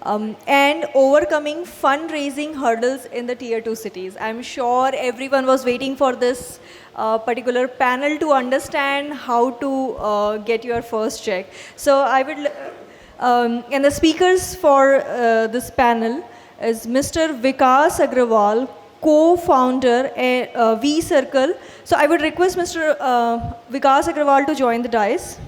and overcoming fundraising hurdles in the tier 2 cities. I'm sure everyone was waiting for this particular panel to understand how to get your first check. So I would, and the speakers for this panel is Mr. Vikas Agrawal, co-founder at V Circle. So I would request Mr. Vikas Agrawal to join the dais.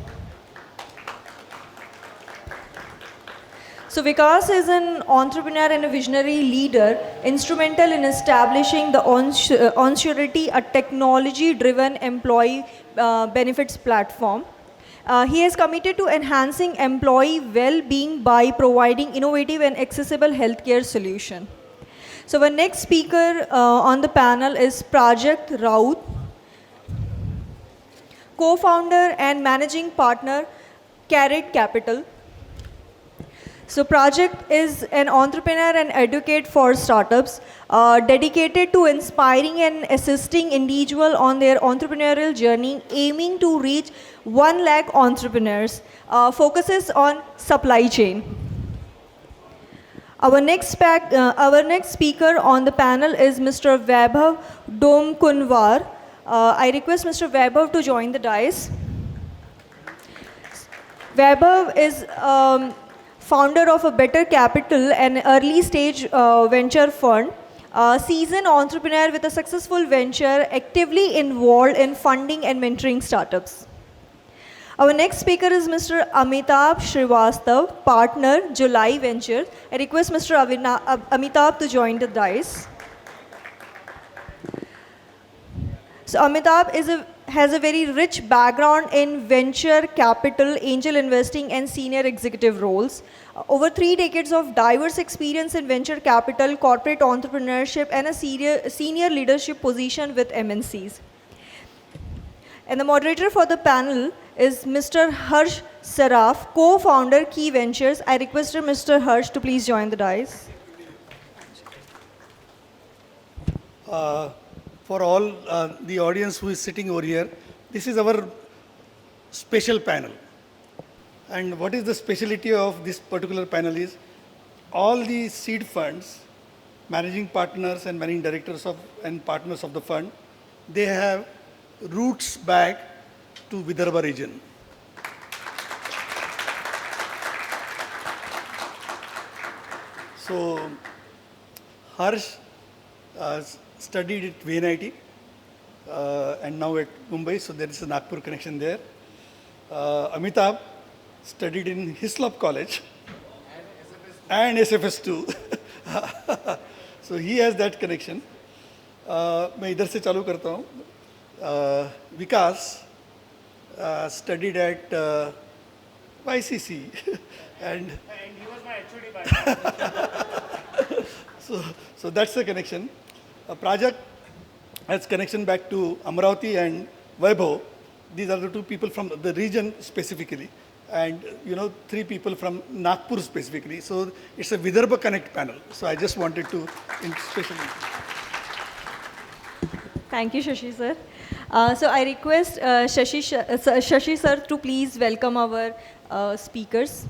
So Vikas is an entrepreneur and a visionary leader, instrumental in establishing the Onsurity, a technology-driven employee benefits platform. He is committed to enhancing employee well-being by providing innovative and accessible healthcare solution. So our next speaker on the panel is Prajakta Raut, co-founder and managing partner, Carrot Capital. So Prajakta is an entrepreneur and advocate for startups, dedicated to inspiring and assisting individuals on their entrepreneurial journey, aiming to reach 1 lakh entrepreneurs, focuses on supply chain. Our next speaker on the panel is Mr. Vaibhav Domkunwar. I request Mr. Vaibhav to join the dais. Vaibhav is founder of a Better Capital, an early stage venture fund, seasoned entrepreneur with a successful venture, actively involved in funding and mentoring startups. Our next speaker is Mr. Amitabh Srivastav, partner, July Ventures. I request Mr. Amitabh to join the dais. So Amitabh has a very rich background in venture capital, angel investing, and senior executive roles. Over 3 decades of diverse experience in venture capital, corporate entrepreneurship, and a senior leadership position with MNCs. And the moderator for the panel is Mr. Harsh Saraf, co-founder, Key Ventures. I request Mr. Harsh to please join the dais. For all the audience who is sitting over here, this is our special panel. And what is the specialty of this particular panel is, all the seed funds, managing partners and managing directors and partners of the fund, they have roots back to Vidarbha region. So Harsh studied at VNIT and now at Mumbai, so there is a Nagpur connection there. Amitabh studied in Hislop College and SFS too. So he has that connection. मैं इधर से चालू करता हूँ. Vikas studied at YCC and he was my HOD by so that's the connection. Prajakta has connection back to Amravati and Vaibhav. These are the 2 people from the region specifically, and 3 people from Nagpur specifically. So it's a Vidarbha Connect panel. So I just wanted to especially. Thank you, Shashi sir. So I request Shashi sir to please welcome our speakers.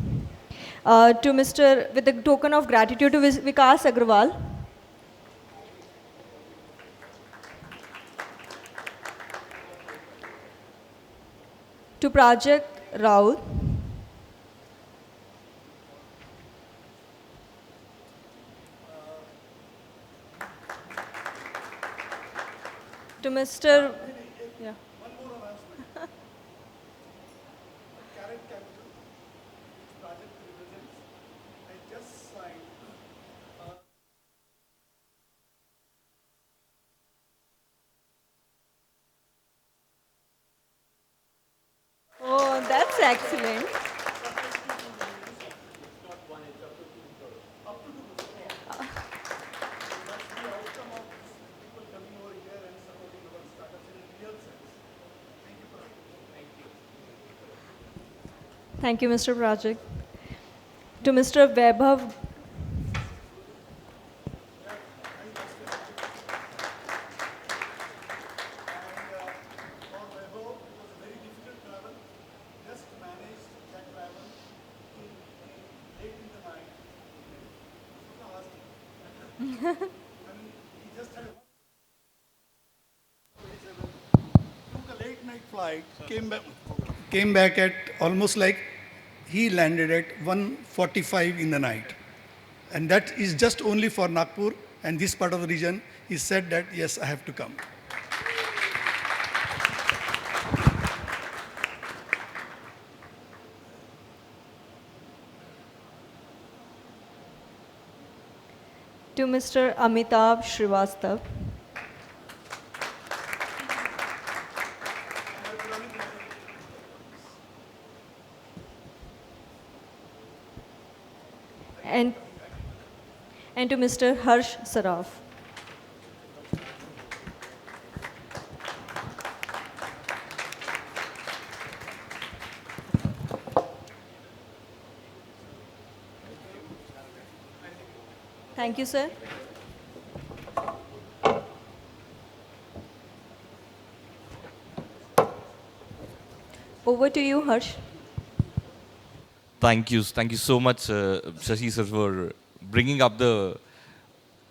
With a token of gratitude to Vikas Agrawal. To Prajakta Raut. To Mr. Yeah. One more announcement. Carrot Capital, which Prajakta represents, I just signed. Oh, that's excellent. Thank you, Mr. Prajakta. To Mr. Vaibhav. Took a late night flight, came back at almost like he landed at 1:45 in the night. And that is just only for Nagpur and this part of the region. He said that, yes, I have to come. To Mr. Amitabh Srivastav. And, and to Mr. Harsh Saraf. Thank you, sir. Over to you, Harsh. Thank you so much, Shashi sir, for bringing up the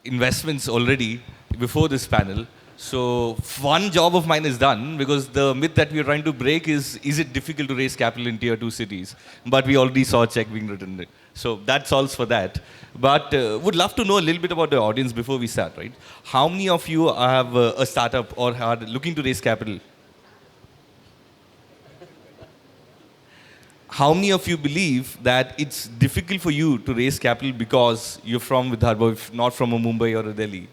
investments already before this panel. So one job of mine is done, because the myth that we are trying to break is it difficult to raise capital in tier 2 cities? But we already saw a check being written. So that solves for that. But would love to know a little bit about the audience before we start, right? How many of you have a startup or are looking to raise capital? How many of you believe that it's difficult for you to raise capital because you're from Vidarbha, if not from a Mumbai or a Delhi?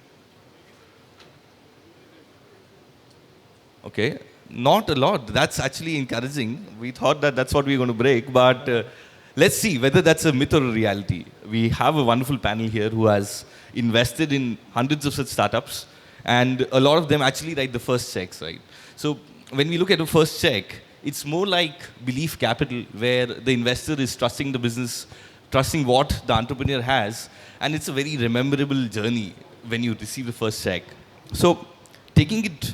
Okay, not a lot. That's actually encouraging. We thought that that's what we're going to break, but let's see whether that's a myth or a reality. We have a wonderful panel here who has invested in hundreds of such startups, and a lot of them actually write the first checks, right? So when we look at the first check, it's more like belief capital, where the investor is trusting the business, trusting what the entrepreneur has, and it's a very rememberable journey when you receive the first check. So taking it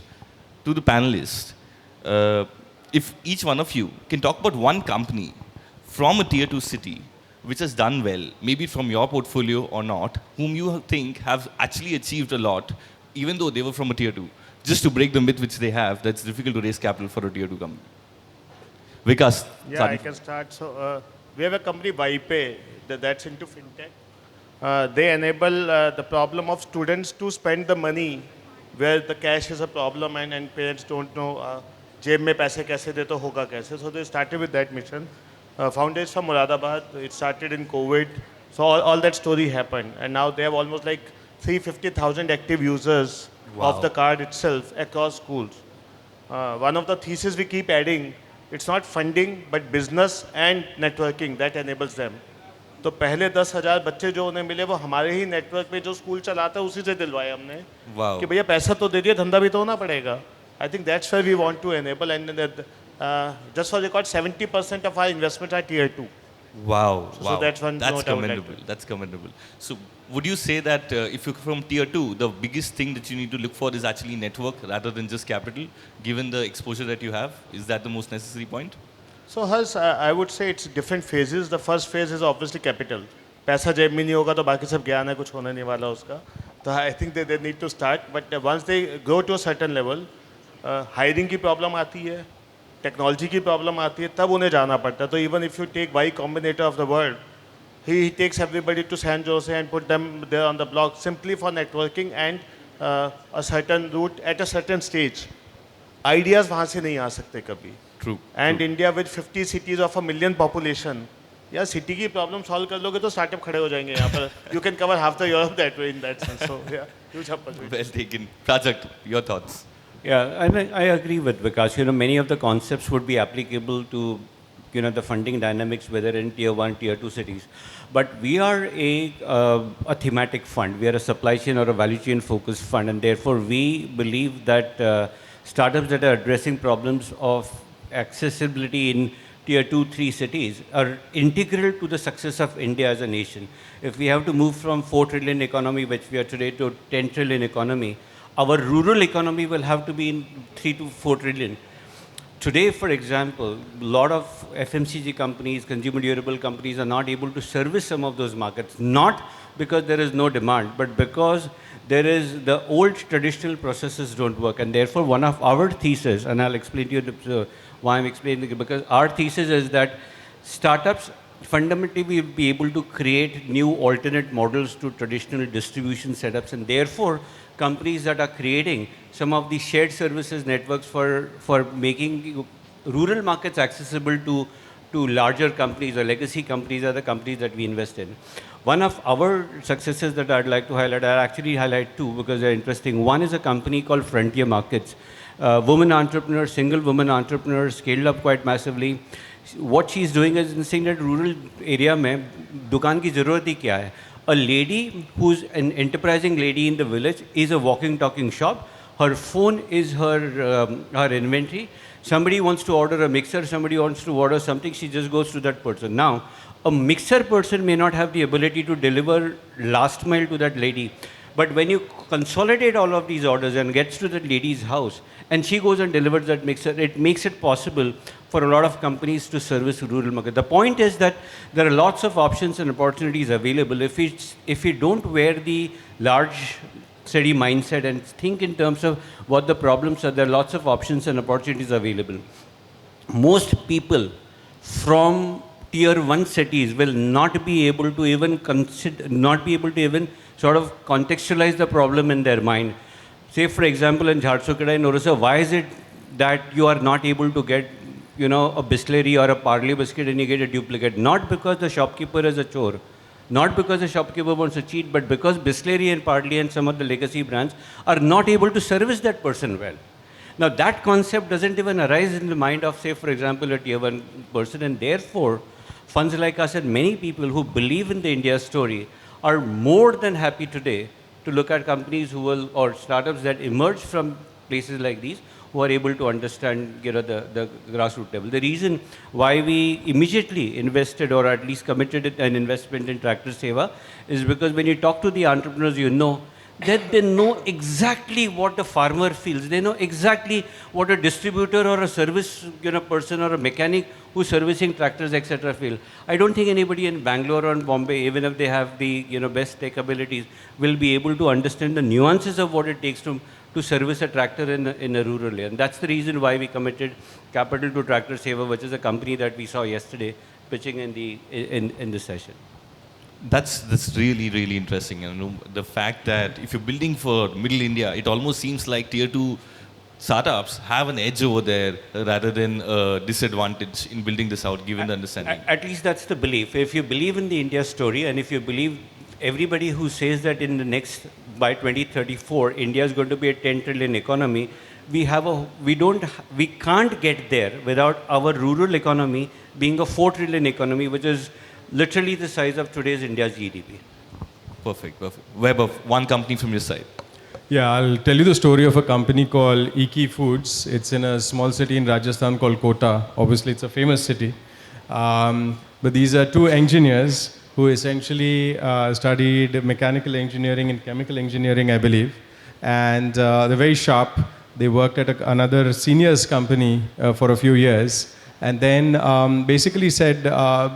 to the panelists, if each one of you can talk about one company from a tier 2 city which has done well, maybe from your portfolio or not, whom you think have actually achieved a lot, even though they were from a tier 2, just to break the myth which they have, that's difficult to raise capital for a tier 2 company. Vikas. Yeah, I can start. So we have a company, YPay, that's into fintech. They enable the problem of students to spend the money where the cash is a problem and parents don't know जेब में पैसे कैसे दे तो होगा कैसे. So they started with that mission. Founded from Moradabad. It started in COVID. So all that story happened. And now they have almost like 350,000 active users of the card itself across schools. One of the theses we keep adding, it's not funding but business and networking that enables them. तो पहले 10,000 बच्चे जो उन्हें मिले वो हमारे ही network पे जो स्कूल चलाता है उसी से दिलवाए हमने कि भैया पैसा तो दे दिया धंधा भी तो होना पड़ेगा. I think that's where we want to enable, and just for record 70% of our investments are tier 2. Wow. So that's one That's note I would like commendable. That's commendable. So would you say that if you're from tier 2, the biggest thing that you need to look for is actually network rather than just capital, given the exposure that you have? Is that the most necessary point? So Hers, I would say it's different phases. The first phase is obviously capital. पैसा जेब में नहीं होगा तो बाकी सब ज्ञान है कुछ होने नहीं वाला उसका. So I think they need to start, but once they go to a certain level, hiring की problem आती है, technology की problem आती है, तब उन्हें जाना पड़ता है. तो even if you take Y Combinator of the world, he takes everybody to San Jose and put them there on the block simply for networking and a certain route at a certain stage. Ideas वहाँ से नहीं आ सकते कभी. True. And India with 50 cities of a million population, या city की problem solve कर लोगे तो स्टार्टअप खड़े हो जाएंगे यहाँ पर. You can cover half the Europe that way in that sense. So yeah, huge opportunity. Well taken. Prajakta, your thoughts? Yeah, and I agree with Vikas. Many of the concepts would be applicable to, the funding dynamics, whether in tier 1, tier 2 cities. But we are a thematic fund. We are a supply chain or a value chain focused fund, and therefore we believe that startups that are addressing problems of accessibility in tier 2, 3 cities are integral to the success of India as a nation. If we have to move from 4 trillion economy, which we are today, to 10 trillion economy, our rural economy will have to be in 3 to 4 trillion. today, for example, a lot of FMCG companies, consumer durable companies are not able to service some of those markets, not because there is no demand, but because there is the old traditional processes don't work. And therefore, one of our thesis, and I'll explain to you why I'm explaining it, because our thesis is that startups fundamentally will be able to create new alternate models to traditional distribution setups, and therefore companies that are creating some of the shared services networks for making rural markets accessible to larger companies or legacy companies are the companies that we invest in. One of our successes that I'd like to highlight, I'll actually highlight two because they're interesting. One is a company called Frontier Markets. Woman entrepreneur, single woman entrepreneur, scaled up quite massively. What she's doing is saying that rural area mein dukaan ki zarurat hi kya hai? A lady who's an enterprising lady in the village is a walking, talking shop. Her phone is her inventory. Somebody wants to order a mixer, somebody wants to order something, she just goes to that person. Now, a mixer person may not have the ability to deliver last mile to that lady. But when you consolidate all of these orders and gets to that lady's house, and she goes and delivers that mixer, it makes it possible for a lot of companies to service rural market. The point is that there are lots of options and opportunities available. If we don't wear the large, steady mindset and think in terms of what the problems are, there are lots of options and opportunities available. Most people from tier 1 cities will not be able to even sort of contextualize the problem in their mind. Say, for example, in Jharsuguda, in Orissa, why is it that you are not able to get, a Bisleri or a Parle biscuit and you get a duplicate? Not because the shopkeeper is a chore, not because the shopkeeper wants to cheat, but because Bisleri and Parle and some of the legacy brands are not able to service that person well. Now, that concept doesn't even arise in the mind of, say, for example, a tier 1 person, and therefore, funds like us and many people who believe in the India story are more than happy today to look at companies or startups that emerge from places like these who are able to understand the grassroots level. The reason why we immediately invested or at least committed an investment in Tractor Seva is because when you talk to the entrepreneurs, that they know exactly what the farmer feels. They know exactly what a distributor or a service person or a mechanic who's servicing tractors, etc. feel. I don't think anybody in Bangalore or in Bombay, even if they have the best tech abilities, will be able to understand the nuances of what it takes to service a tractor in a rural area. And that's the reason why we committed capital to Tractor Seva, which is a company that we saw yesterday pitching in the session. That's really, really interesting. The fact that if you're building for middle India, it almost seems like tier 2 startups have an edge over there rather than a disadvantage in building this out, given the understanding. At least that's the belief. If you believe in the India story, and if you believe everybody who says that by 2034, India is going to be a 10 trillion economy, we can't get there without our rural economy being a 4 trillion economy, which is literally the size of today's India's GDP. Perfect. Web of one company from your side. Yeah, I'll tell you the story of a company called Iki Foods. It's in a small city in Rajasthan called Kota. Obviously, it's a famous city. But these are two engineers who essentially studied mechanical engineering and chemical engineering, I believe. And they're very sharp. They worked at another seniors company for a few years. And then basically said,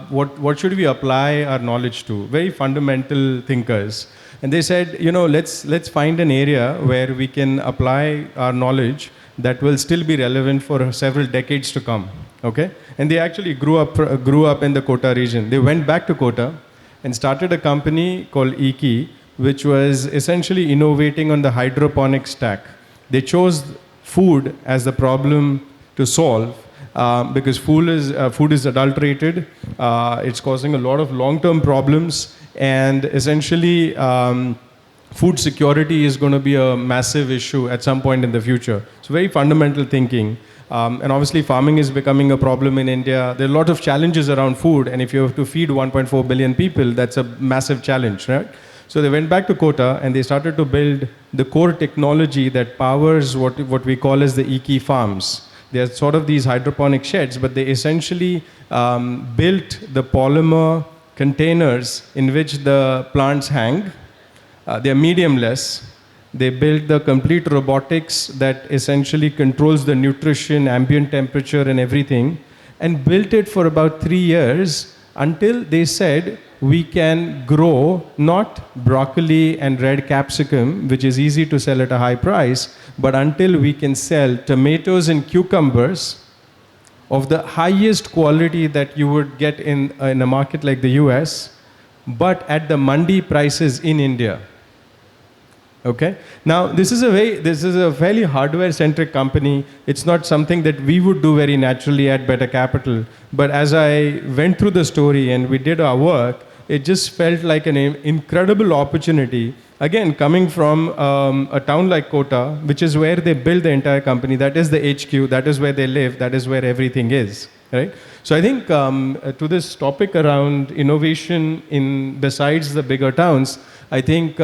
what should we apply our knowledge to? Very fundamental thinkers. And they said, let's find an area where we can apply our knowledge that will still be relevant for several decades to come. Okay? And they actually grew up in the Kota region. They went back to Kota and started a company called Iki, which was essentially innovating on the hydroponic stack. They chose food as the problem to solve. Because food is adulterated, it's causing a lot of long-term problems, and essentially food security is going to be a massive issue at some point in the future. So very fundamental thinking. And obviously farming is becoming a problem in India. There are a lot of challenges around food, and if you have to feed 1.4 billion people, that's a massive challenge, right? So they went back to Kota and they started to build the core technology that powers what we call as the Iki farms. They're sort of these hydroponic sheds, but they essentially built the polymer containers in which the plants hang. They're mediumless. They built the complete robotics that essentially controls the nutrition, ambient temperature, and everything, and built it for about 3 years until they said we can grow not broccoli and red capsicum, which is easy to sell at a high price, but until we can sell tomatoes and cucumbers of the highest quality that you would get in a market like the US, but at the mandi prices in India. Okay. Now, this is a fairly hardware-centric company. It's not something that we would do very naturally at Better Capital. But as I went through the story and we did our work, it just felt like an incredible opportunity. Again, coming from a town like Kota, which is where they build the entire company. That is the HQ. That is where they live. That is where everything is. Right. So I think to this topic around innovation in besides the bigger towns, I think.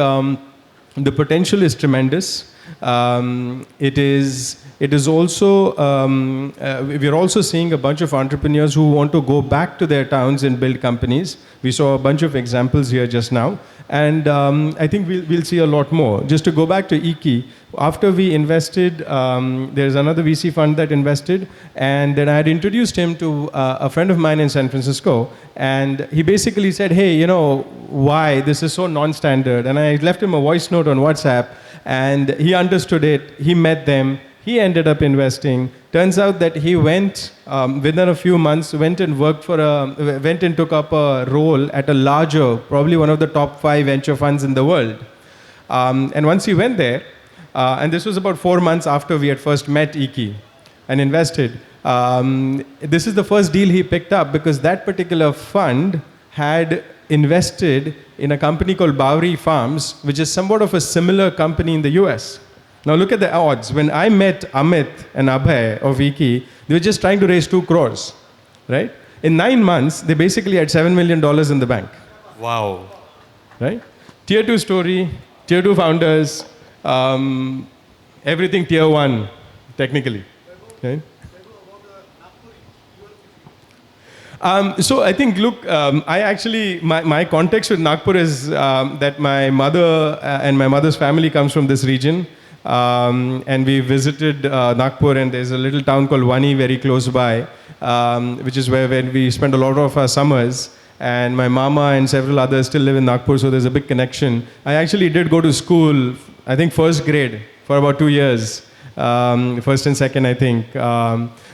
The potential is tremendous. It is also, we're also seeing a bunch of entrepreneurs who want to go back to their towns and build companies. We saw a bunch of examples here just now. And I think we'll see a lot more. Just to go back to Iki, after we invested, there's another VC fund that invested, and then I had introduced him to a friend of mine in San Francisco, and he basically said, hey, you know, why? This is so non-standard. And I left him a voice note on WhatsApp, and he understood it. He met them. He ended up investing. Turns out that he went, within a few months, went and took up a role at a larger, probably one of the top 5 venture funds in the world. And once he went there, and this was about 4 months after we had first met Iki and invested, this is the first deal he picked up because that particular fund had invested in a company called Bowery Farms, which is somewhat of a similar company in the US. Now look at the odds. When I met Amit and Abhay of Iki, they were just trying to raise 2 crores, right? In 9 months, they basically had $7 million in the bank. Wow. Right? Tier 2 story, Tier 2 founders, everything Tier 1, technically. Okay? So I think, look, I actually, my context with Nagpur is that my mother and my mother's family comes from this region. And we visited Nagpur, and there's a little town called Wani very close by, which is where we spend a lot of our summers. And my mama and several others still live in Nagpur, so there's a big connection. I actually did go to school, I think first grade, for about 2 years. First and second, I think.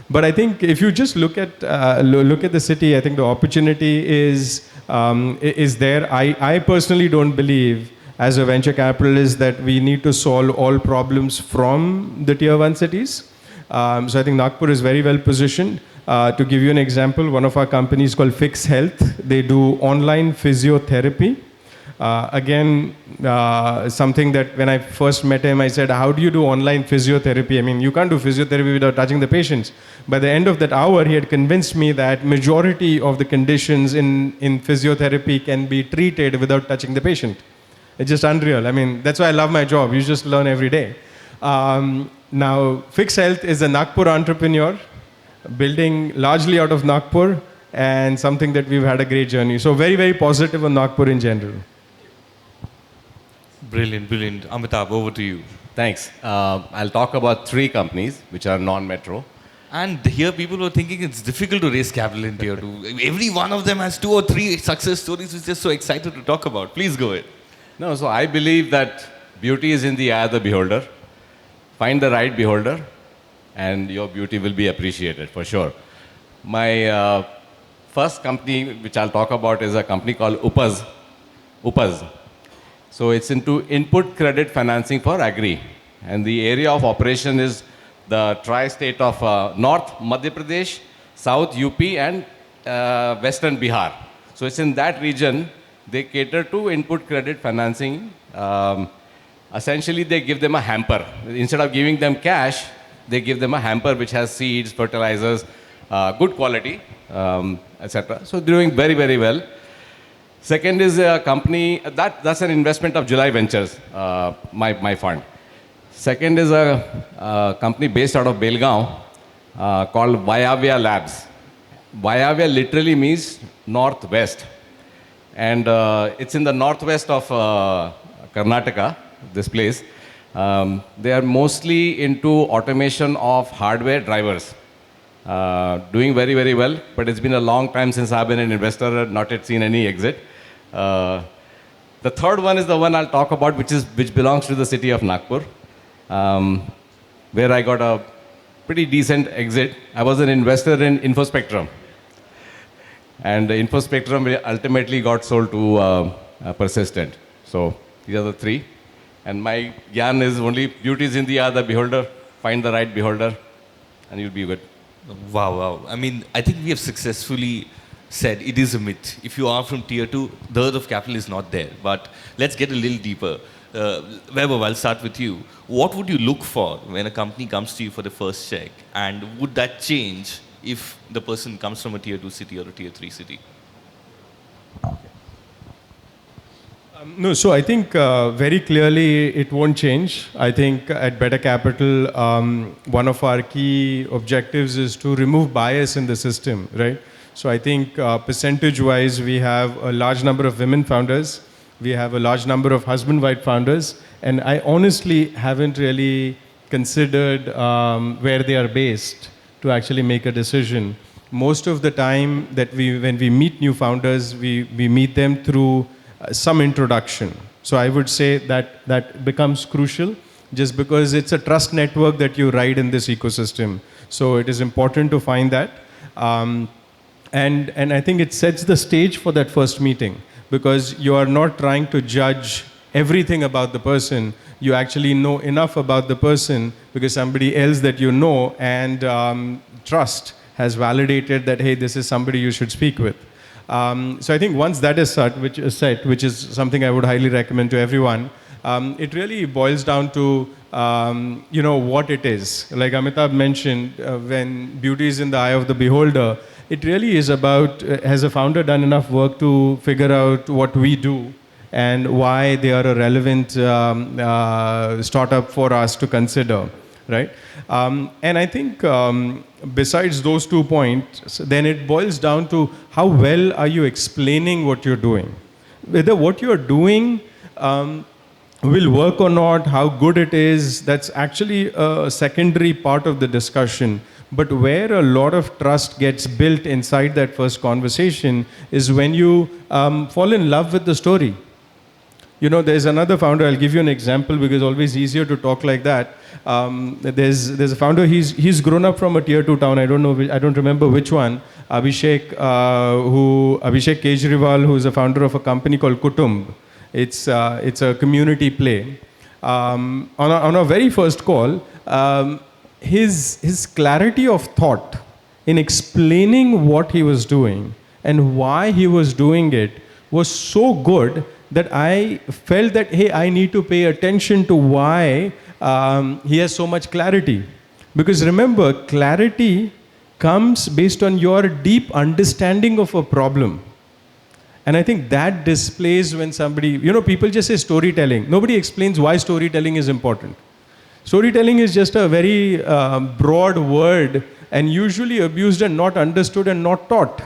But I think if you just look at the city, I think the opportunity is there. I personally don't believe, as a venture capitalist, that we need to solve all problems from the tier 1 cities. So I think Nagpur is very well positioned. To give you an example, one of our companies called Fix Health, they do online physiotherapy. Again, something that when I first met him, I said, how do you do online physiotherapy? I mean, you can't do physiotherapy without touching the patients. By the end of that hour, he had convinced me that majority of the conditions in physiotherapy can be treated without touching the patient. It's just unreal. I mean, that's why I love my job. You just learn every day. Now, Fix Health is a Nagpur entrepreneur, building largely out of Nagpur, and something that we've had a great journey. So very, very positive on Nagpur in general. Brilliant, brilliant. Amitabh, over to you. Thanks. I'll talk about 3 companies which are non-metro. And here people were thinking it's difficult to raise capital in tier 2. Every one of them has 2 or 3 success stories which they're so excited to talk about. Please go ahead. No, so I believe that beauty is in the eye of the beholder. Find the right beholder, and your beauty will be appreciated, for sure. My first company, which I'll talk about, is a company called Upaz. So it's into input credit financing for agri. And the area of operation is the tri-state of North Madhya Pradesh, South UP, and Western Bihar. So it's in that region. They cater to input credit financing. Essentially, they give them a hamper. Instead of giving them cash, they give them a hamper which has seeds, fertilizers, good quality, etc. So they're doing very, very well. Second is a company, that's an investment of July Ventures, my fund. Second is a company based out of Belgaum called Vayavya Labs. Vayavya literally means northwest. And it's in the northwest of Karnataka, this place. They are mostly into automation of hardware drivers. Doing very, very well, but it's been a long time since I've been an investor, not yet seen any exit. The third one is the one I'll talk about, which belongs to the city of Nagpur, where I got a pretty decent exit. I was an investor in InfoSpectrum, and InfoSpectrum ultimately got sold to Persistent. So these are the three. And my yarn is only beauty is in the eye of the beholder. Find the right beholder, and you'll be good. Wow, wow. I mean, I think we have successfully said it is a myth. If you are from tier 2, the earth of capital is not there. But let's get a little deeper. Vaibhav, I'll start with you. What would you look for when a company comes to you for the first check? And would that change if the person comes from a tier 2 city or a tier 3 city? No, so I think very clearly it won't change. I think at Better Capital, one of our key objectives is to remove bias in the system, right? So I think percentage-wise, we have a large number of women founders. We have a large number of husband-wife founders. And I honestly haven't really considered where they are based to actually make a decision. Most of the time that when we meet new founders, we meet them through some introduction. So I would say that becomes crucial just because it's a trust network that you ride in this ecosystem. So it is important to find that. And I think it sets the stage for that first meeting because you are not trying to judge everything about the person. You actually know enough about the person because somebody else that you know and trust has validated that, hey, this is somebody you should speak with. So I think once that is set, which is something I would highly recommend to everyone, it really boils down to what it is. Like Amitabh mentioned, when beauty is in the eye of the beholder, it really is about, has a founder done enough work to figure out what we do and why they are a relevant startup for us to consider, right? And I think besides those 2 points, then it boils down to how well are you explaining what you're doing. Whether what you're doing will work or not, how good it is, that's actually a secondary part of the discussion. But where a lot of trust gets built inside that first conversation is when you fall in love with the story. You know, there's another founder, I'll give you an example because it's always easier to talk like that. There's a founder, he's grown up from a tier 2 town, I don't remember which one, Abhishek Kejriwal, who is a founder of a company called Kutumb. It's a community play. On our very first call, his clarity of thought in explaining what he was doing and why he was doing it was so good that I felt that, hey, I need to pay attention to why he has so much clarity. Because remember, clarity comes based on your deep understanding of a problem. And I think that displays when somebody, people just say storytelling. Nobody explains why storytelling is important. Storytelling is just a very broad word and usually abused and not understood and not taught.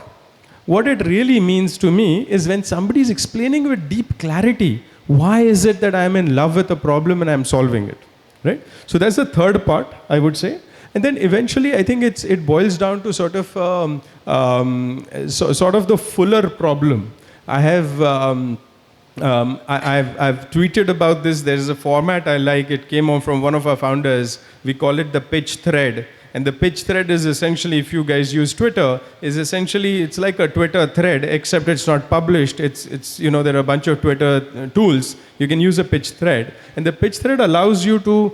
What it really means to me is when somebody is explaining with deep clarity, why is it that I'm in love with a problem and I'm solving it, right? So that's the third part, I would say. And then eventually, I think it boils down to sort of the fuller problem. I've tweeted about this. There is a format I like. It came on from one of our founders. We call it the pitch thread. And the pitch thread is essentially, if you guys use Twitter, it's like a Twitter thread, except it's not published. There are a bunch of Twitter tools. You can use a pitch thread. And the pitch thread allows you to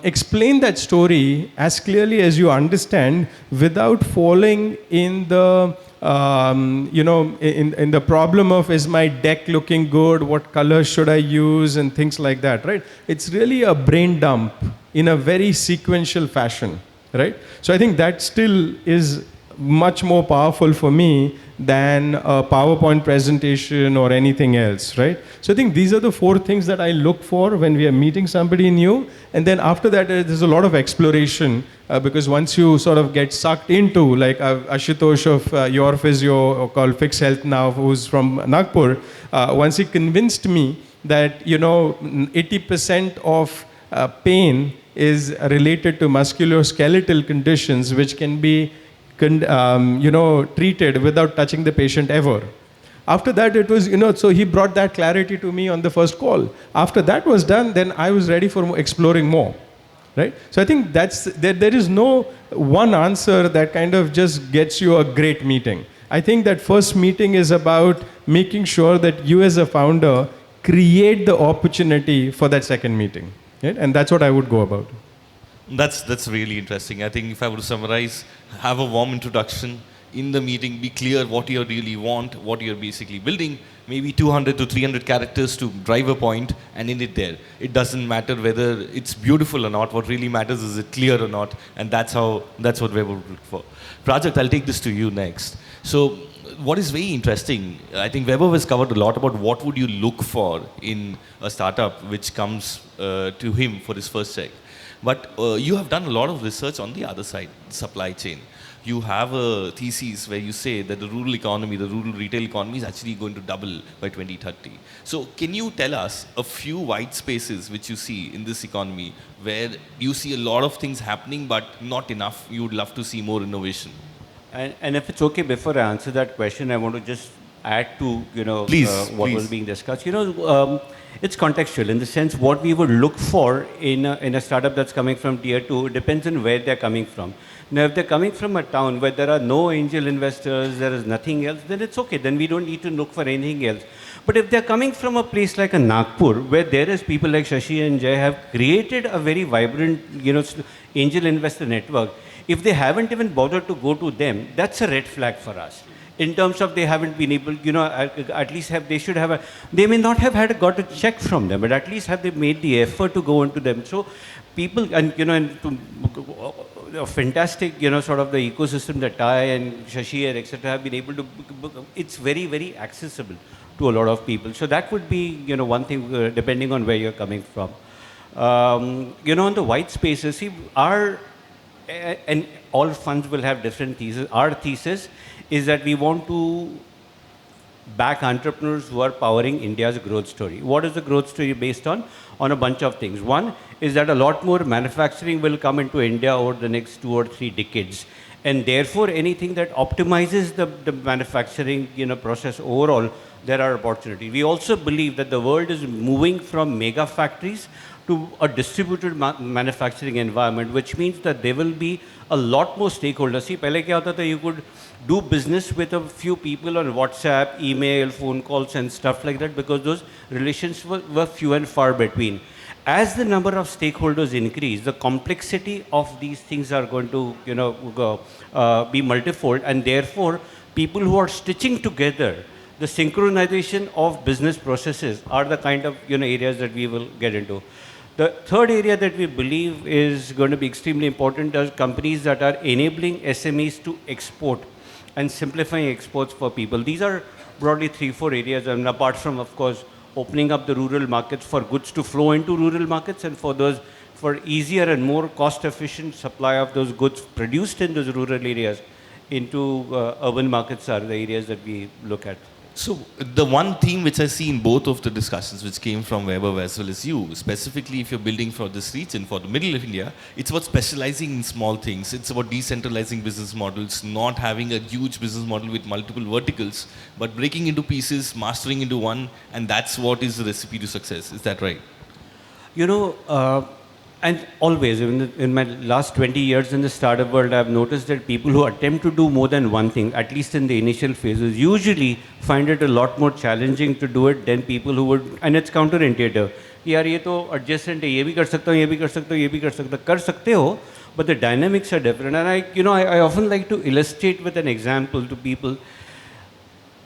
explain that story as clearly as you understand without falling in the in the problem of, is my deck looking good? What color should I use? And things like that, right? It's really a brain dump in a very sequential fashion, right? So I think that still is much more powerful for me than a PowerPoint presentation or anything else, right? So I think these are the 4 things that I look for when we are meeting somebody new. And then after that, there's a lot of exploration because once you sort of get sucked into, like Ashutosh of your physio called Fix Health now, who's from Nagpur, once he convinced me that, 80% of pain is related to musculoskeletal conditions which can be treated without touching the patient ever. After that, it was, so he brought that clarity to me on the first call. After that was done, then I was ready for exploring more, right? So I think there is no one answer that kind of just gets you a great meeting. I think that first meeting is about making sure that you as a founder create the opportunity for that second meeting, right? And that's what I would go about. That's really interesting. I think if I were to summarize, have a warm introduction in the meeting, be clear what you really want, what you're basically building, maybe 200 to 300 characters to drive a point and end it there. It doesn't matter whether it's beautiful or not. What really matters is it clear or not, and that's what Weber would look for. Prajakth, I'll take this to you next. So what is very interesting, I think Weber has covered a lot about what would you look for in a startup which comes to him for his first check. But you have done a lot of research on the other side, supply chain. You have a thesis where you say that the rural economy, the rural retail economy is actually going to double by 2030. So can you tell us a few white spaces which you see in this economy where you see a lot of things happening but not enough, you would love to see more innovation? And if it's okay, before I answer that question, I want to just add to, what was being discussed. It's contextual in the sense what we would look for in a startup that's coming from tier 2 depends on where they're coming from. Now, if they're coming from a town where there are no angel investors, there is nothing else, then it's okay. Then we don't need to look for anything else. But if they're coming from a place like a Nagpur, where there is people like Shashi and Jay have created a very vibrant, angel investor network, if they haven't even bothered to go to them, that's a red flag for us. In terms of they haven't been able, at least they may not have got a check from them, but at least have they made the effort to go into them. So people, a fantastic, sort of the ecosystem that Tai and Shashi and etc. have been able to, it's very, very accessible to a lot of people. So that would be, one thing, depending on where you're coming from. On the white spaces, see, and all funds will have different theses. Our thesis is that we want to back entrepreneurs who are powering India's growth story. What is the growth story based on? On a bunch of things. One is that a lot more manufacturing will come into India over the next 2 or 3 decades. And therefore, anything that optimizes the manufacturing process overall, there are opportunities. We also believe that the world is moving from mega factories to a distributed manufacturing environment, which means that there will be a lot more stakeholders. See, pehle kya hota tha, you could do business with a few people on WhatsApp, email, phone calls and stuff like that because those relations were few and far between. As the number of stakeholders increase, the complexity of these things are going to be multifold, and therefore people who are stitching together the synchronization of business processes are the kind of areas that we will get into. The third area that we believe is going to be extremely important are companies that are enabling SMEs to export and simplifying exports for people. These are broadly 3-4 areas, and apart from, of course, opening up the rural markets for goods to flow into rural markets and for easier and more cost-efficient supply of those goods produced in those rural areas into urban markets are the areas that we look at. So the one theme which I see in both of the discussions which came from Weber as well as you, specifically if you're building for this region, for the middle of India, it's about specializing in small things. It's about decentralizing business models, not having a huge business model with multiple verticals, but breaking into pieces, mastering into one, and that's what is the recipe to success. Is that right? And always, in my last 20 years in the startup world, I've noticed that people who attempt to do more than one thing, at least in the initial phases, usually find it a lot more challenging to do it than people who would, and it's counterintuitive. यार ये तो adjacent है, ये भी कर सकता हूँ, ये भी कर सकता हूँ, ये भी कर सकते हो, but the dynamics are different. And I often like to illustrate with an example to people.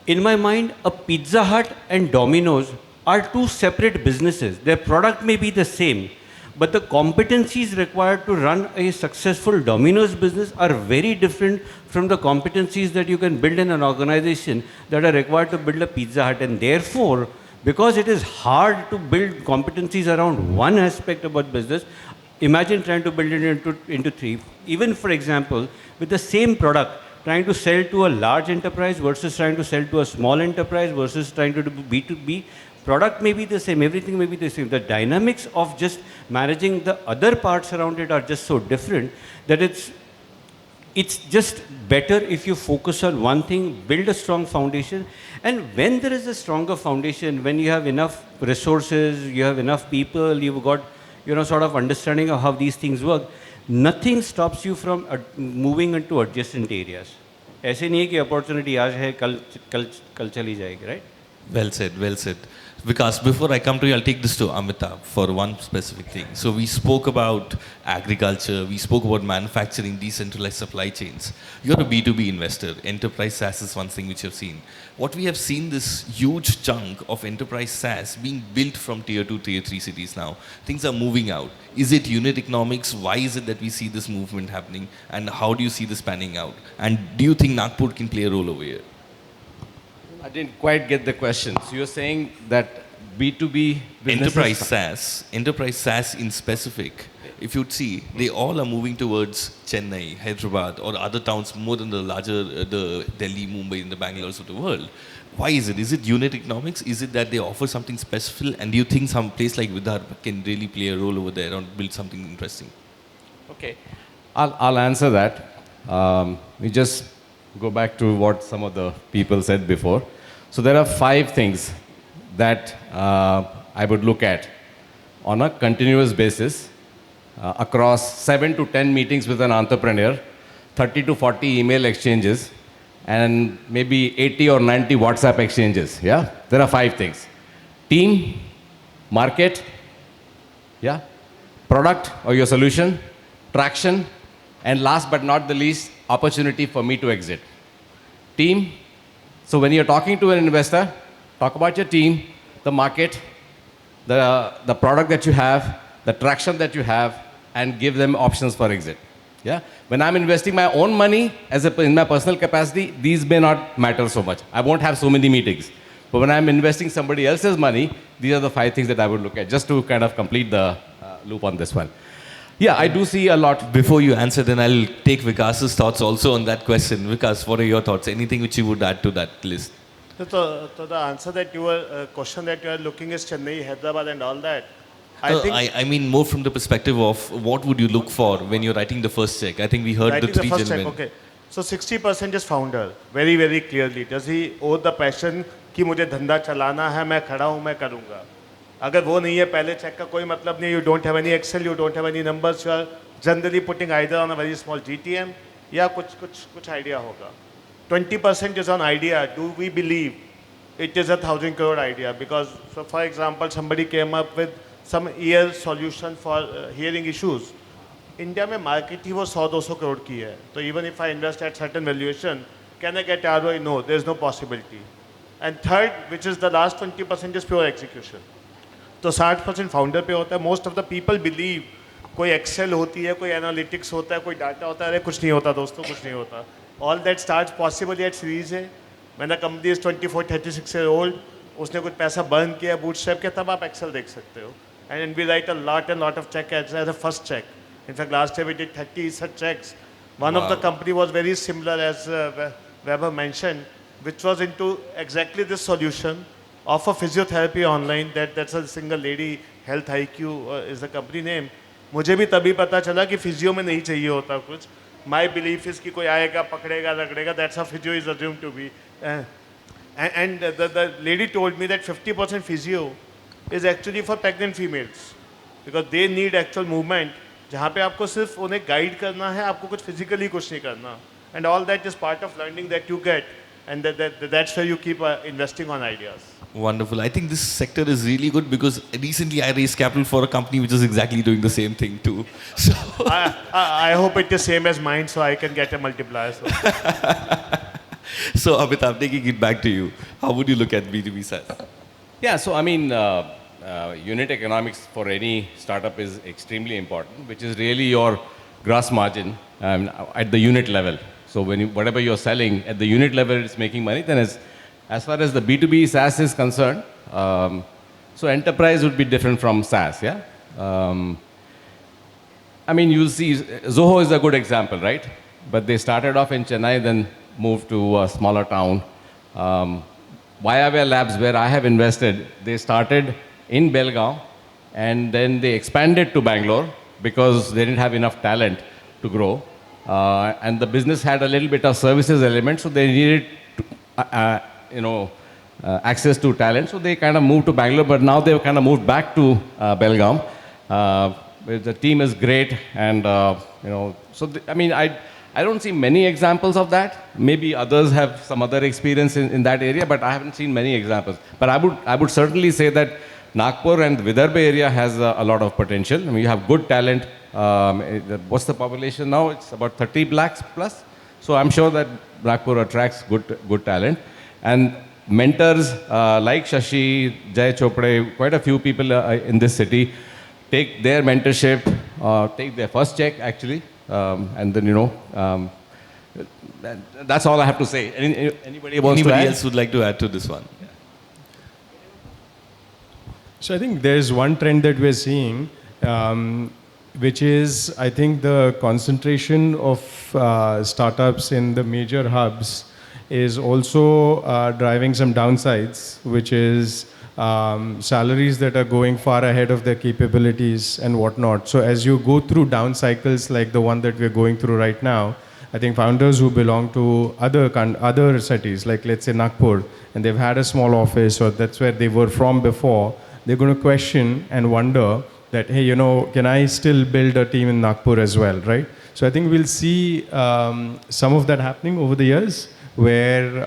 In my mind, a Pizza Hut and Domino's are two separate businesses. Their product may be the same, but the competencies required to run a successful Domino's business are very different from the competencies that you can build in an organization that are required to build a Pizza Hut. And therefore, because it is hard to build competencies around one aspect about business, imagine trying to build it into 3. Even, for example, with the same product, trying to sell to a large enterprise versus trying to sell to a small enterprise versus trying to do B2B, product may be the same, everything may be the same. The dynamics of just managing the other parts around it are just so different that it's just better if you focus on one thing, build a strong foundation, and when there is a stronger foundation, when you have enough resources, you have enough people, you've got, you know, sort of understanding of how these things work, nothing stops you from moving into adjacent areas. ऐसे नहीं है कि opportunity आज है कल चली जाएगी, right? Well said, well said. Vikas, before I come to you, I'll take this to Amitabh for one specific thing. So we spoke about agriculture, we spoke about manufacturing, decentralized supply chains. You're a B2B investor. Enterprise SaaS is one thing which you've seen. What we have seen this huge chunk of enterprise SaaS being built from tier 2, tier 3 cities now. Things are moving out. Is it unit economics? Why is it that we see this movement happening? And how do you see this panning out? And do you think Nagpur can play a role over here? I didn't quite get the question. So you're saying that B2B enterprise SaaS in specific, if you'd see, they all are moving towards Chennai, Hyderabad, or other towns more than the larger, the Delhi, Mumbai, and the Bangalore's of the world. Why is it? Is it unit economics? Is it that they offer something special? And do you think some place like Vidarbha can really play a role over there and build something interesting? Okay, I'll answer that. We just go back to what some of the people said before. So there are 5 things that I would look at on a continuous basis across 7 to 10 meetings with an entrepreneur, 30 to 40 email exchanges, and maybe 80 or 90 WhatsApp exchanges. Yeah, there are 5 things: team, market, yeah, product or your solution, traction, and last but not the least, opportunity for me to exit. Team. So when you're talking to an investor, talk about your team, the market, the product that you have, the traction that you have, and give them options for exit. Yeah. When I'm investing my own money in my personal capacity, these may not matter so much. I won't have so many meetings. But when I'm investing somebody else's money, these are the 5 things that I would look at, just to kind of complete the loop on this one. Yeah, I do see a lot. Before you answer, then I'll take Vikas's thoughts also on that question. Vikas, what are your thoughts? Anything which you would add to that list? So the answer that you were, question that you are looking is Chennai, Hyderabad and all that. I mean more from the perspective of what would you look for when you're writing the first check? I think we heard the 3 gentlemen. Okay. So 60% is founder, very, very clearly. Does he owe the passion कि मुझे धंधा चलाना है, मैं खड़ा हूँ, मैं करूँगा. अगर वो नहीं है, पहले चेक का कोई मतलब नहीं. You don't have any Excel, you don't have any numbers. You are generally putting either on a very small GTM या कुछ idea होगा. 20% is on idea. Do we believe it is a 1,000 crore idea? Because, so for example, somebody came up with some ear solution for hearing issues. India में market ही वो 100-200 crore की है. So even if I invest at certain valuation, can I get ROI? No, there is no possibility. And third, which is the last 20%, is pure execution. तो 60% founder पे होता है. Most of the people believe कोई Excel होती है, कोई analytics होता है, कोई data होता है. अरे कुछ नहीं होता दोस्तों, कुछ नहीं होता. All that starts possibly at Series A. When the company is 24, 36 years old, उसने कुछ पैसा burn किया bootstrap के, तब आप Excel देख सकते हो. And we write a lot of check as a first check. In fact, last year we did 30 such checks. One of the company was very similar, as Weber mentioned, which was into exactly this solution of a physiotherapy online. That's a single lady, Health IQ is the company name. मुझे भी तभी पता चला कि physio में नहीं चाहिए होता कुछ. My belief is कि कोई आएगा, पकड़ेगा, रगड़ेगा. That's how physio is assumed to be. And the lady told me that 50% physio is actually for pregnant females, because they need actual movement. जहाँ पे आपको सिर्फ उन्हें guide करना है, आपको कुछ physically कुछ नहीं करना. And all that is part of learning that you get, and that's where you keep investing on ideas. Wonderful. I think this sector is really good because recently I raised capital for a company which is exactly doing the same thing too. So I hope it is same as mine, so I can get a multiplier. So Amitabh, taking it back to you, how would you look at B2B SaaS? Yeah, so I mean, unit economics for any startup is extremely important, which is really your gross margin at the unit level. So when whatever you're selling at the unit level, it's making money. Then as far as the B2B SaaS is concerned, so enterprise would be different from SaaS, yeah? I mean, you'll see, Zoho is a good example, right? But they started off in Chennai, then moved to a smaller town. Vyavya Labs, where I have invested, they started in Belgaum and then they expanded to Bangalore because they didn't have enough talent to grow. And the business had a little bit of services element, so they needed to, access to talent. So they kind of moved to Bangalore, but now they've kind of moved back to Belgaum. The team is great, and I don't see many examples of that. Maybe others have some other experience in that area, but I haven't seen many examples. But I would certainly say that Nagpur and Vidarbha area has a lot of potential. I mean, you have good talent. What's the population now? It's about 30 lakhs plus. So I'm sure that Nagpur attracts good talent. And mentors like Shashi, Jay Chopde, quite a few people in this city take their mentorship, take their first check actually, and then that's all I have to say. Anybody wants to add? Anybody else would like to add to this one? So I think there's one trend that we're seeing, which is, I think, the concentration of startups in the major hubs is also driving some downsides, which is salaries that are going far ahead of their capabilities and whatnot. So as you go through down cycles like the one that we're going through right now, I think founders who belong to other cities, like let's say Nagpur, and they've had a small office or that's where they were from before, they're going to question and wonder that, hey, can I still build a team in Nagpur as well, right? So I think we'll see some of that happening over the years, where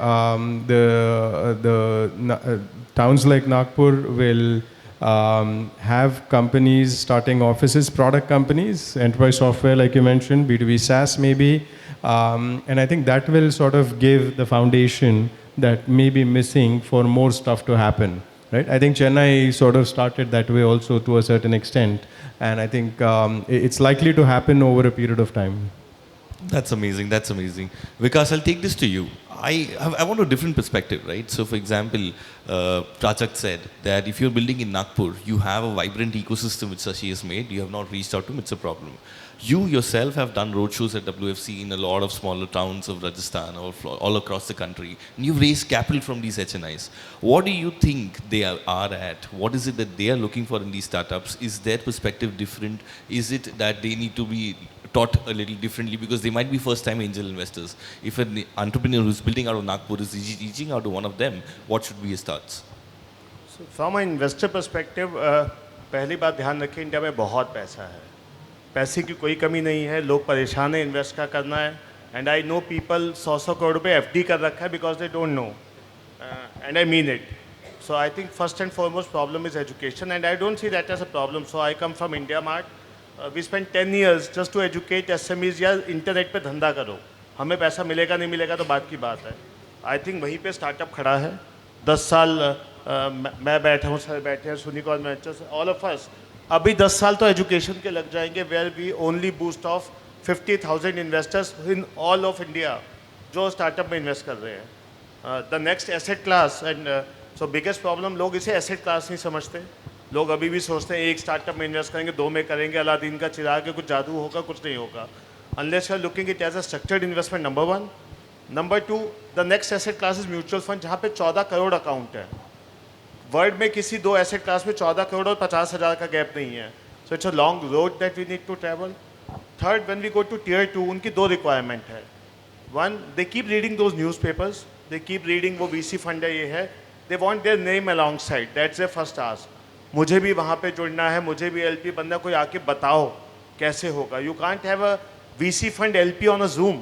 towns like Nagpur will have companies starting offices, product companies, enterprise software like you mentioned, B2B SaaS maybe, and I think that will sort of give the foundation that may be missing for more stuff to happen. Right? I think Chennai sort of started that way also to a certain extent, and I think it's likely to happen over a period of time. That's amazing. That's amazing. Vikas, I'll take this to you. I want a different perspective, right? So, for example, Prachak said that if you're building in Nagpur, you have a vibrant ecosystem which Sashi has made. You have not reached out to them. It's a problem. You yourself have done roadshows at WFC in a lot of smaller towns of Rajasthan or all across the country. And you've raised capital from these HNIs. What do you think they are at? What is it that they are looking for in these startups? Is their perspective different? Is it that they need to be taught a little differently because they might be first-time angel investors? If an entrepreneur who's building out of Nagpur is reaching out to one of them, what should be his thoughts? So from an investor perspective, पहली बात ध्यान रखें, India में बहुत पैसा है, पैसे की कोई कमी नहीं है, लोग परेशान हैं इन्वेस्ट का करना है, and I know people 100 crore रुपए एफडी कर रखा है because they don't know, and I mean it. So I think first and foremost problem is education, and I don't see that as a problem. So I come from India Mart. We spent 10 years just to educate SMEs या internet पे धंधा करो, हमें पैसा मिलेगा नहीं मिलेगा तो बात की बात है. आई थिंक वहीं पे स्टार्टअप खड़ा है. 10 साल मैं बैठा हूँ, सर बैठे हैं, Soonicorn ventures, all of us. अभी 10 साल तो एजुकेशन के लग जाएंगे, where we only boost of 50,000 investors in all of India जो स्टार्टअप में इन्वेस्ट कर रहे हैं. The next asset class, and so biggest problem, लोग इसे एसेट क्लास नहीं समझते. लोग अभी भी सोचते हैं एक स्टार्टअप में इन्वेस्ट करेंगे, 2 में करेंगे, अलादीन का चिराग है, कुछ जादू होगा, कुछ नहीं होगा. Unless you are looking it as a structured investment, number 1. Number 2, the next asset class is mutual fund, जहाँ पे 14 करोड़ अकाउंट है. वर्ल्ड में किसी 2 एसेट क्लास में 14 करोड़ और 50,000 का गैप नहीं है. So it's a long road that we need to travel. Third, when we go to tier 2, उनकी 2 रिक्वायरमेंट है. 1, they keep reading those newspapers, they keep reading, वो VC फंड है, ये है, they want their name alongside, that's their first ask. मुझे भी वहाँ पे जुड़ना है, मुझे भी LP बनना, कोई आके बताओ कैसे होगा. You can't have a VC fund LP on a Zoom.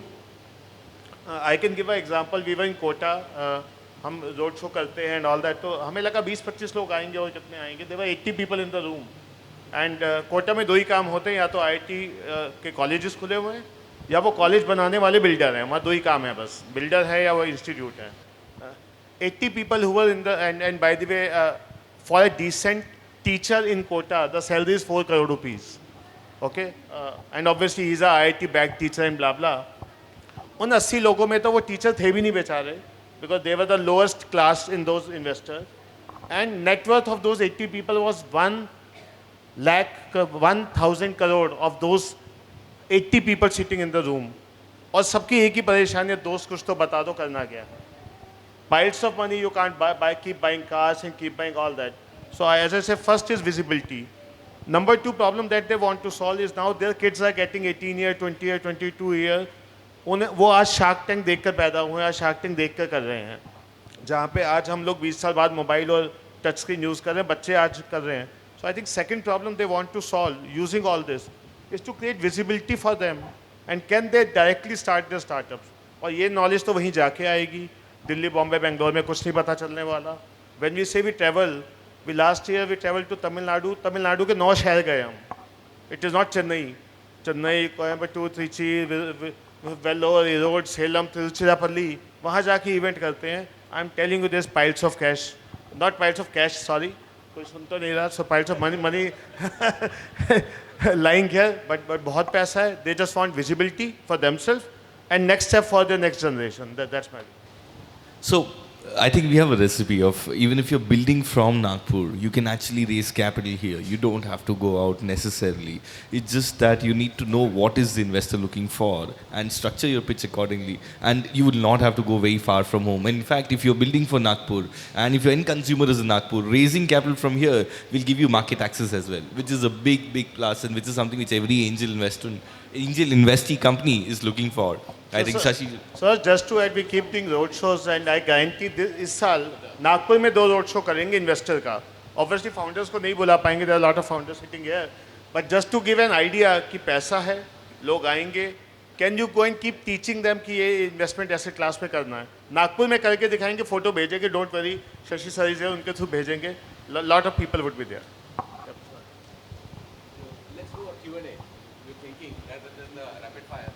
I can give a example. We were in Kota, हम रोड शो करते हैं एंड ऑल दैट, तो हमें लगा 20-25 लोग आएंगे, और कितने आएंगे, there were 80 people in the room. And Kota में 2 ही काम होते हैं, या तो IIT के कॉलेजेस खुले हुए हैं, या वो कॉलेज बनाने वाले बिल्डर हैं. वहाँ 2 ही काम है बस, बिल्डर है या वो इंस्टीट्यूट है. 80 people who were in the, and by the way, for a decent teacher in Kota, the salary is 4 crore rupees. Okay, and obviously he's a IIT backed teacher and blah blah. उन 80 लोगों में तो वो teacher थे भी नहीं बेचारे, because they were the lowest class in those investors, and net worth of those 80 people was 1,000 crore of those 80 people sitting in the room. और सबकी एक ही परेशानी है, दोस्त कुछ तो बता दो करना क्या. piles of money, you can't keep buying cars and keep buying all that. So as I say, first is visibility. Number two problem that they want to solve is now their kids are getting 18 year, 20 year, 22 year. वो आज shark tank देखकर पैदा हुए हैं, आज shark tank देखकर कर रहे हैं, जहाँ पे आज हम लोग 20 साल बाद मोबाइल और टच स्क्रीन यूज़ कर रहे हैं, बच्चे आज कर रहे हैं. So I think second problem they want to solve using all this is to create visibility for them and can they directly start their startups. और ये knowledge तो वहीं जाके आएगी. दिल्ली, बॉम्बे, बेंगलोर में कुछ नहीं पता चलने वाला. When we say we travel, last year we traveled to Tamil Nadu. Tamil Nadu के 9 शहर गए हम. It is not Chennai. Chennai, Coimbatore, Trichy, Vellore, Erode, Salem, Tiruchirappalli. वहाँ जाके इवेंट करते हैं. I am telling you there's piles of cash. Not piles of cash, sorry. कोई सुन तो नहीं रहा. So piles of money lying here, but बहुत पैसा है. They just want visibility for themselves and next step for the next generation. That's my view. So, I think we have a recipe of even if you're building from Nagpur, you can actually raise capital here. You don't have to go out necessarily. It's just that you need to know what is the investor looking for and structure your pitch accordingly. And you will not have to go very far from home. And in fact, if you're building for Nagpur and if your end consumer is in Nagpur, raising capital from here will give you market access as well, which is a big plus and which is something which every angel investee company is looking for. I think Shashi. Sir, just to add, we keep doing road shows and I guarantee इस साल नागपुर में 2 road show करेंगे investor का. Obviously founders को नहीं बुला पाएंगे, there are a lot of founders sitting here. But just to give an idea कि पैसा है, लोग आएंगे, can you go and keep teaching them कि ये investment ऐसे क्लास में करना है. नागपुर में करके दिखाएंगे, फोटो भेजेंगे, don't worry, शशि सर है उनके थ्रू भेजेंगे. Lot of people would be there. Let's do a Q&A. You're thinking rather than the rapid fire.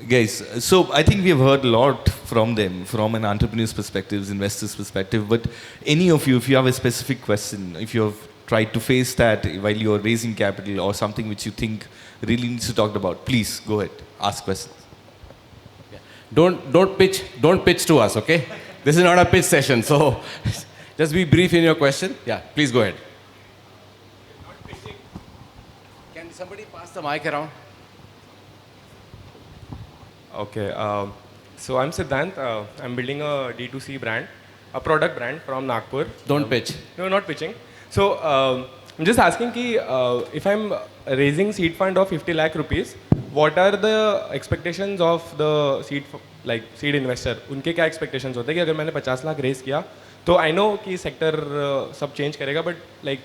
Guys, so I think we have heard a lot from them, from an entrepreneur's perspective, investor's perspective, but any of you, if you have a specific question, if you have tried to face that while you are raising capital or something which you think really needs to talk about, please go ahead, ask questions. Yeah. Don't pitch to us, okay? This is not a pitch session, so just be brief in your question. Yeah, please go ahead. Not pitching. Can somebody pass the mic around? Okay, so I'm Siddhant. I'm building a D2C brand, a product brand from Nagpur. Don't pitch. No, not pitching. So I'm just asking ki, if I'm raising seed fund of 50 lakh rupees, what are the expectations of the seed investor? उनके क्या expectations होते हैं कि अगर मैंने 50 lakh raise किया, तो I know कि sector सब change करेगा, but like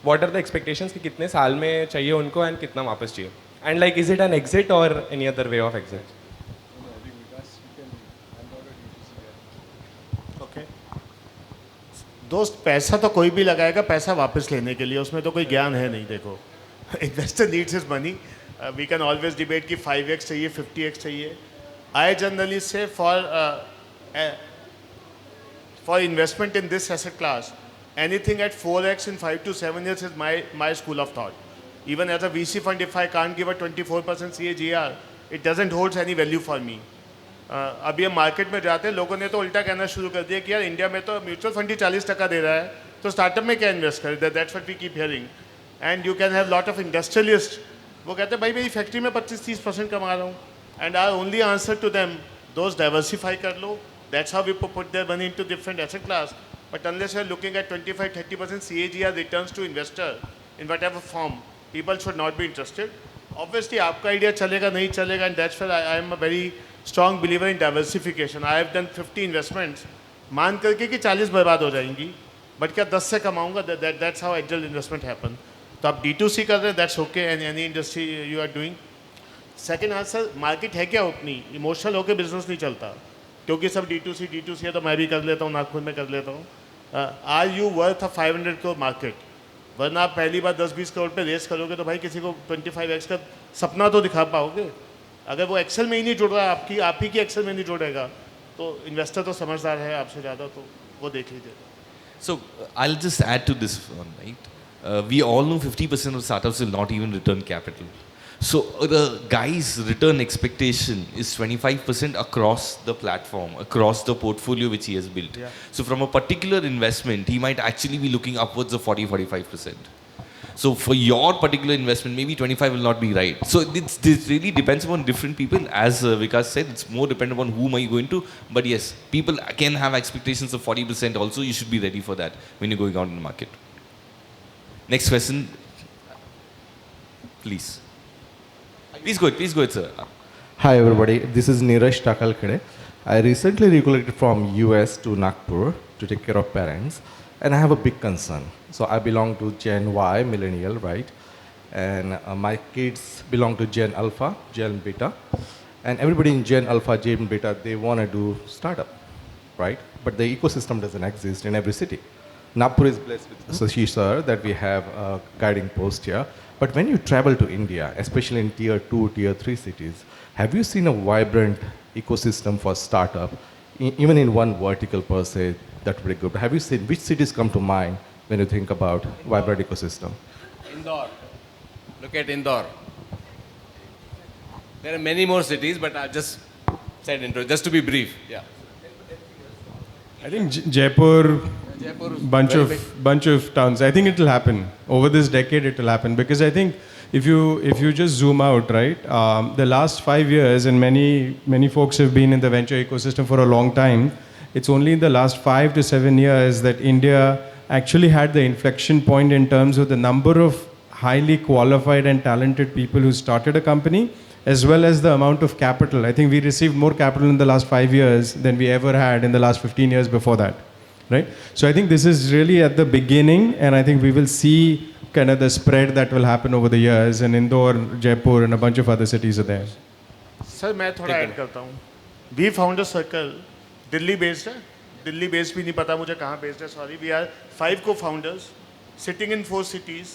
what are the expectations कि कितने साल में चाहिए उनको and कितना वापस चाहिए? And like is it an exit or any other way of exit? दोस्त पैसा तो कोई भी लगाएगा पैसा वापस लेने के लिए, उसमें तो कोई ज्ञान है नहीं. देखो, investor needs his money. We can always debate कि 5x चाहिए, 50x चाहिए. I generally say for investment in this asset class, anything at 4x in 5 to 7 years is my school of thought. Even as a VC fund, if I can't give a 24% CAGR, it doesn't hold any value for me. अभी हम market में जाते हैं, लोगों ने तो उल्टा कहना शुरू कर दिया कि यार इंडिया में तो म्यूचुअल फंड ही 40% दे रहा है, तो स्टार्टअप में क्या इन्वेस्ट करें. That's what we keep hearing. And you can have lot of industrialist, वो कहते हैं भाई मेरी फैक्ट्री में 25-30% कमा रहा हूँ. And our only answer to them, दोस्त डाइवर्सिफाई कर लो. That's how we put their money into different asset class. But unless you are looking at 25-30% CAGR returns to investor in whatever form, people should not be interested. Obviously आपका idea चलेगा नहीं चलेगा, and that's why I am a very strong believer in diversification. I have done 50 investments, मान करके कि 40 बर्बाद हो जाएंगी, बट क्या 10 से कमाऊंगा. That's how angel investment happen. तो आप D2C कर रहे हैं, that's okay, and any industry you are doing. Second answer, market है क्या उतनी, इमोशनल होकर बिजनेस नहीं चलता, क्योंकि सब D2C है तो मैं भी कर लेता हूँ, नागपुर में कर लेता हूँ. Are you worth a 500 crore market? वरना आप पहली बार 10-20 करोड़ पे रेस करोगे तो भाई किसी को 25x का सपना तो दिखा पाओगे. अगर वो एक्सेल में ही नहीं जुड़ रहा है, आप ही की एक्सेल में नहीं जुड़ेगा, तो इन्वेस्टर तो समझदार है आपसे ज़्यादा, तो वो देख लीजिए. So I'll just add to this one, right? We all know 50% of startups will not even return capital. So the guy's return expectation is 25% across the platform, across the portfolio which he has built. Yeah. So from a particular investment, he might actually be looking upwards of 40-45%. So for your particular investment, maybe 25 will not be right. So this really depends upon different people. As Vikas said, it's more dependent upon whom are you going to. But yes, people can have expectations of 40% also. You should be ready for that when you're going out in the market. Next question. Please. Please go ahead, sir. Hi everybody, this is Neeraj Takalkade. I recently relocated from US to Nagpur to take care of parents, and I have a big concern. So I belong to Gen Y, millennial, right? And my kids belong to Gen Alpha, Gen Beta. And everybody in Gen Alpha, Gen Beta, they want to do startup, right? But the ecosystem doesn't exist in every city. Nagpur is blessed with Sashi sir that we have a guiding post here. But when you travel to India, especially in tier 2, tier 3 cities, have you seen a vibrant ecosystem for startup, even in one vertical per se, that would be good. Have you seen, which cities come to mind when you think about vibrant ecosystem? Indore. Look at Indore. There are many more cities, but I just said intro, just to be brief. Yeah. I think Jaipur, Jaipur, bunch of towns. I think it will happen over this decade. It will happen because I think if you just zoom out, right, the last 5 years, and many folks have been in the venture ecosystem for a long time. It's only in the last 5 to 7 years that India actually had the inflection point in terms of the number of highly qualified and talented people who started a company, as well as the amount of capital. I think we received more capital in the last 5 years than we ever had in the last 15 years before that, right? So I think this is really at the beginning, and I think we will see kind of the spread that will happen over the years, and Indore, Jaipur, and a bunch of other cities are there. Sir मैं थोड़ा add करता हूँ. We founder circle Delhi based है. Delhi based भी नहीं पता मुझे कहाँ बेस्ड है, सॉरी. वी आर 5 को फाउंडर्स सिटिंग इन 4 सिटीज़.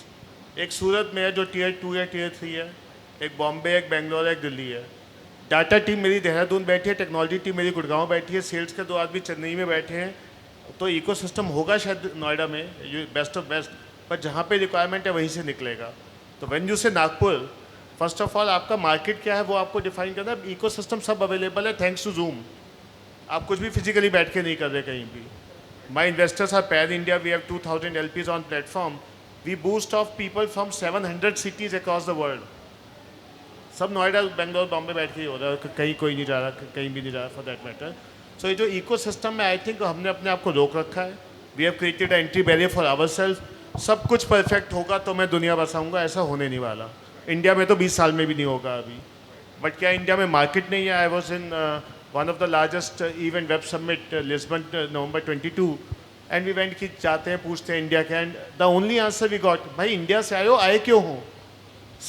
एक सूरत में है जो tier 2 या tier 3 है, एक बॉम्बे, एक बेंगलोर, एक दिल्ली है. डाटा टीम मेरी देहरादून बैठी है, टेक्नोलॉजी टीम मेरी गुड़गांव बैठी है, सेल्स के 2 आदमी चेन्नई में बैठे हैं. तो इकोसिस्टम होगा शायद नोएडा में, बेस्ट ऑफ बेस्ट, पर जहाँ पे रिक्वायरमेंट है वहीं से निकलेगा. तो व्हेन यू से नागपुर, फर्स्ट ऑफ ऑल आपका मार्केट क्या है वो आपको डिफाइन करना है. इकोसिस्टम सब अवेलेबल है थैंक्स टू जूम. आप कुछ भी फिजिकली बैठ के नहीं कर रहे कहीं भी. My investors are pan India. We have 2000 LPs on platform. We boast of people from 700 cities across the world. सब नोएडा, बेंगलोर, बॉम्बे बैठ के ही हो रहा है, कहीं कोई नहीं जा रहा, कहीं भी नहीं जा रहा फॉर दैट मैटर. सो ये जो इकोसिस्टम है, आई थिंक हमने अपने आप को रोक रखा है. We have created entry barrier for our self. सब कुछ परफेक्ट होगा तो मैं दुनिया बसाऊंगा, ऐसा होने नहीं वाला. इंडिया में तो 20 साल में भी नहीं होगा अभी. बट क्या इंडिया में मार्केट नहीं है? I was in one of the largest event web summit Lisbon November 22, and we went कि जाते हैं पूछते हैं इंडिया के, and the only answer we got, भाई इंडिया से आए हो, आए क्यों हो,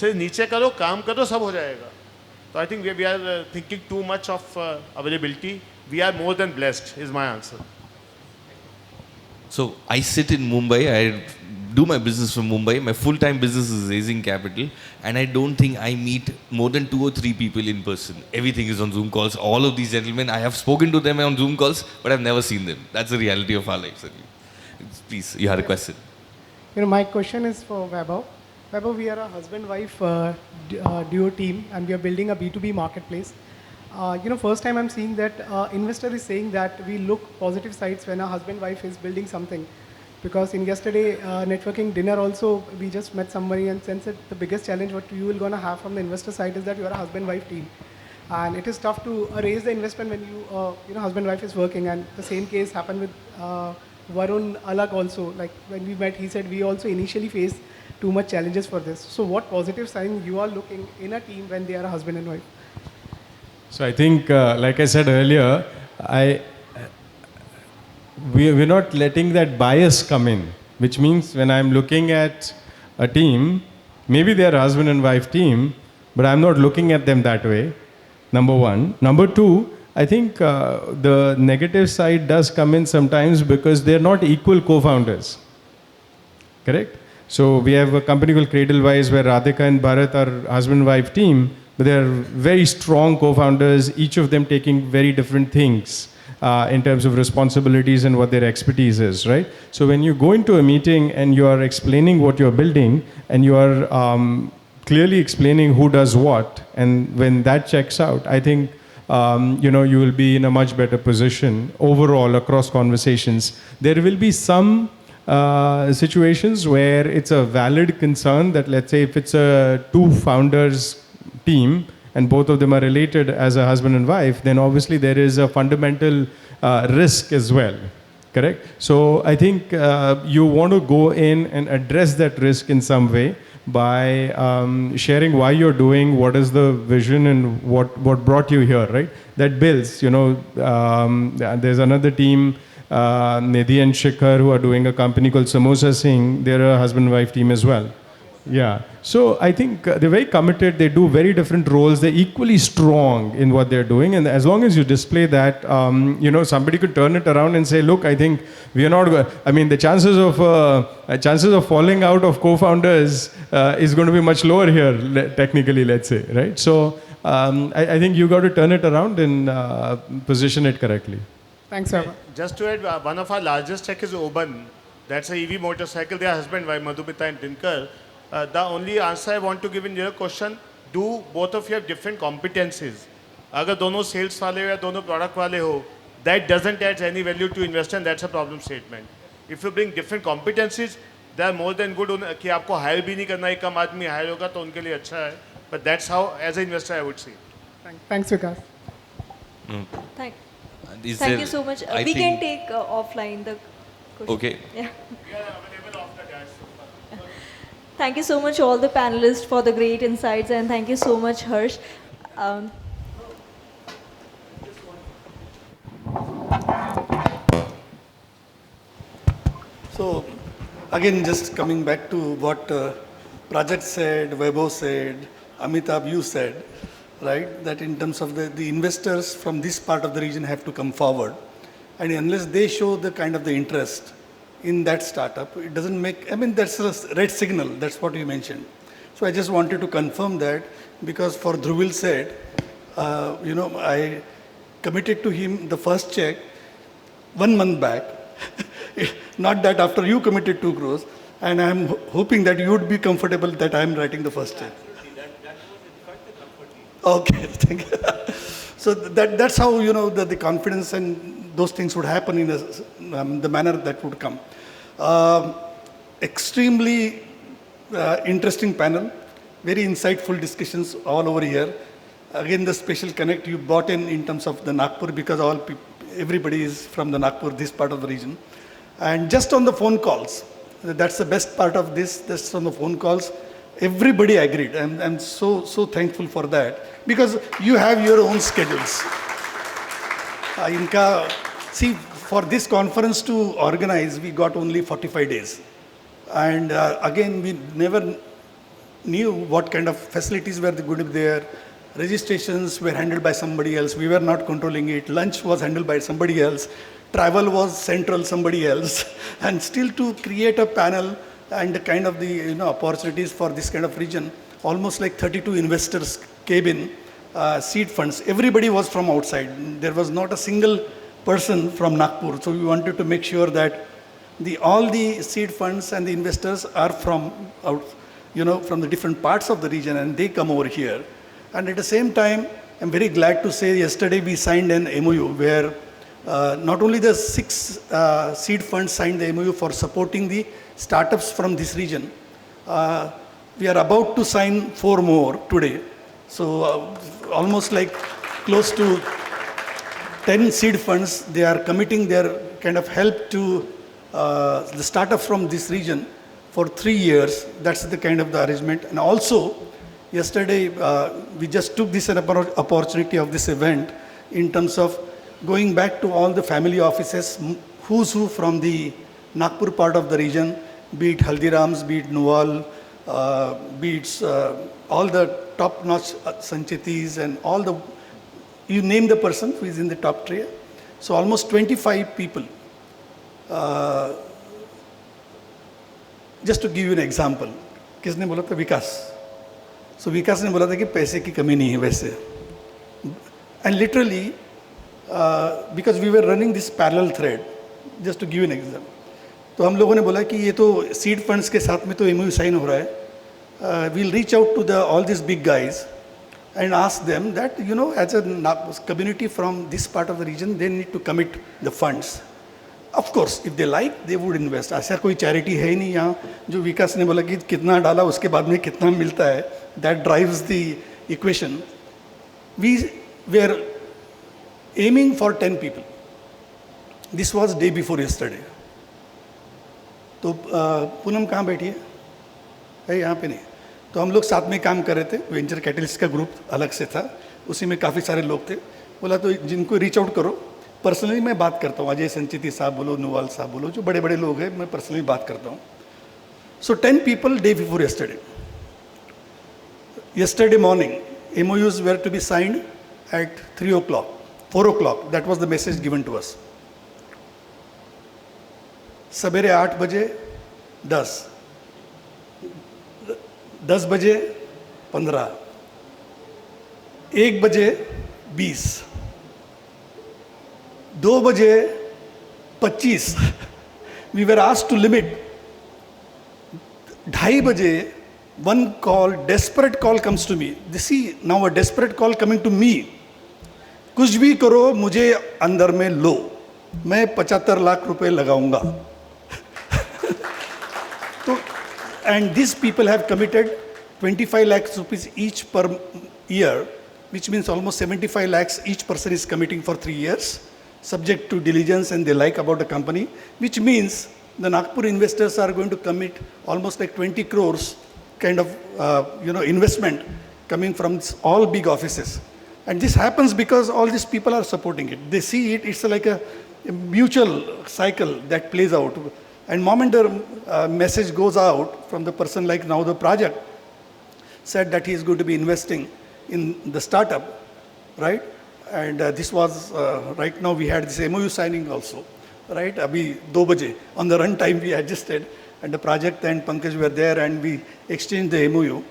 सिर्फ नीचे करो, काम करो, सब हो जाएगा. तो I think we are thinking too much of availability. We are more than blessed is my answer. So I sit in Mumbai. I do my business from Mumbai. My full-time business is raising capital, and I don't think I meet more than 2 or 3 people in person. Everything is on Zoom calls. All of these gentlemen, I have spoken to them on Zoom calls, but I've never seen them. That's the reality of our lives. Please, you had a question. My question is for Vaibhav. Vaibhav, we are a husband-wife duo team, and we are building a B2B marketplace. First time I'm seeing that investor is saying that we look positive sides when a husband-wife is building something. Because in yesterday networking dinner also, we just met somebody and sensed that the biggest challenge what you will gonna have from the investor side is that you are a husband-wife team. And it is tough to raise the investment when you, husband-wife is working. And the same case happened with Varun Alag also. Like when we met, he said we also initially faced too much challenges for this. So what positive sign you are looking in a team when they are a husband and wife? So I think, like I said earlier, we're not letting that bias come in, which means when I'm looking at a team, maybe they're a husband and wife team, but I'm not looking at them that way, number one. Number two, I think the negative side does come in sometimes because they're not equal co-founders, correct? So we have a company called Cradlewise where Radhika and Bharat are husband-wife team, but they're very strong co-founders, each of them taking very different things in terms of responsibilities and what their expertise is, right? So when you go into a meeting and you are explaining what you're building and you are clearly explaining who does what, and when that checks out, I think you will be in a much better position overall across conversations. There will be some situations where it's a valid concern that, let's say, if it's a two founders team and both of them are related as a husband and wife, then obviously there is a fundamental risk as well. Correct? So I think you want to go in and address that risk in some way by sharing why you're doing, what is the vision and what brought you here, right? That builds, there's another team, Nidhi and Shikhar, who are doing a company called Samosa Singh. They're a husband-wife team as well. Yeah. So I think they're very committed. They do very different roles. They're equally strong in what they're doing. And as long as you display that, somebody could turn it around and say, look, I think we are not, the chances of falling out of co-founders is going to be much lower here, technically, let's say, right? So I think you got to turn it around and position it correctly. Thanks, Vaibhav. Just to add, one of our largest tech is Oban. That's a EV motorcycle. They are husband, wife, Madhumita and Dinkar. The only answer I want to give in your question, do both of you have different competencies? Agar dono sales wale ho ya dono product wale ho, that doesn't add any value to investor and that's a problem statement. If you bring different competencies, they are more than good कि आपको hire भी नहीं करना है, कम आदमी hire होगा तो उनके लिए अच्छा है. But that's how, as an investor, I would see. Thanks, Vikas. Thank Is Thank there- you so much. I We think- can take offline the question. Okay. Yeah. We are available after that. Thank you so much, all the panelists, for the great insights, and thank you so much, Harsh. So, again, just coming back to what Prajakth said, Vaibhav said, Amitabh, you said, right, that in terms of the investors from this part of the region have to come forward. And unless they show the kind of the interest in that startup, it doesn't make, that's a red signal, that's what you mentioned. So I just wanted to confirm that because for Dhruvil said, I committed to him the first check 1 month back. Not that after you committed 2 crores, and I'm hoping that you would be comfortable that I'm writing the first check. That was in fact the comforting. Okay, thank you. So that's how, the confidence and those things would happen in the manner that would come. Extremely interesting panel, very insightful discussions all over here. Again, the special connect you brought in terms of the Nagpur, because everybody is from the Nagpur, this part of the region. And just on the phone calls, that's the best part of this, just on the phone calls, everybody agreed. I'm so thankful for that, because you have your own schedules. See, for this conference to organize, we got only 45 days. And again, we never knew what kind of facilities were going to be there. Registrations were handled by somebody else. We were not controlling it. Lunch was handled by somebody else. Travel was central, somebody else. And still to create a panel and the kind of the opportunities for this kind of region, almost like 32 investors came in, seed funds. Everybody was from outside. There was not a single person from Nagpur. So we wanted to make sure that all the seed funds and the investors are from from the different parts of the region, and they come over here. And at the same time, I'm very glad to say yesterday we signed an MOU where not only the 6 seed funds signed the MOU for supporting the startups from this region. We are about to sign 4 more today. So almost like close to 10 seed funds, they are committing their kind of help to the startups from this region for 3 years. That's the kind of the arrangement. And also, yesterday, we just took this opportunity of this event in terms of going back to all the family offices, who's who from the Nagpur part of the region, be it Haldirams, be it Nuwal, be it all the top-notch Sanchetis and all the, you name the person who is in the top tier. So almost 25 people. Just to give you an example, किसने बोला था? विकास. So विकास ने बोला था कि पैसे की कमी नहीं है वैसे. And literally, because we were running this parallel thread, just to give you an example. तो हम लोगों ने बोला कि ये तो seed funds के साथ में तो MOU sign हो रहा है. We'll reach out to all these big guys and ask them that, as a community from this part of the region, they need to commit the funds. Of course if they like they would invest. ऐसा कोई charity है ही नहीं यहाँ जो विकास ने बोला कि कितना डाला उसके बाद में कितना मिलता है. That drives the equation. We were aiming for 10 people. This was day before yesterday. तो पूनम कहाँ बैठी है यहाँ पे नहीं. तो हम लोग साथ में काम कर रहे थे. वेंचर कैटलिस्ट का ग्रुप अलग से था, उसी में काफ़ी सारे लोग थे. बोला तो जिनको रीच आउट करो. पर्सनली मैं बात करता हूँ, अजय संचिती साहब बोलो, नुवाल साहब बोलो, जो बड़े बड़े लोग हैं मैं पर्सनली बात करता हूँ. सो 10 people day before yesterday. Yesterday morning, MOUs were to be signed at 3 o'clock, 4 o'clock. That was the message given to us. सवेरे 8 बजे 10, 10 बजे 15, 1 बजे 20, 2 बजे 25. We were asked to limit. 2:30 बजे one call, desperate call comes to me. See, now a desperate call coming to me. कुछ भी करो मुझे अंदर में लो, मैं 75 लाख रुपए लगाऊंगा. तो and these people have committed 25 lakhs rupees each per year, which means almost 75 lakhs each person is committing for 3 years, subject to diligence and they like about the company, which means the Nagpur investors are going to commit almost like 20 crores kind of investment coming from all big offices. And this happens because all these people are supporting it. They see it, it's like a mutual cycle that plays out. And moment the message goes out from the person, like now the project said that he is going to be investing in the startup, right? And this was, right now we had this MOU signing also, right? Abhi 2 baje, on the run time we adjusted, and the project and Pankaj were there, and we exchanged the MOU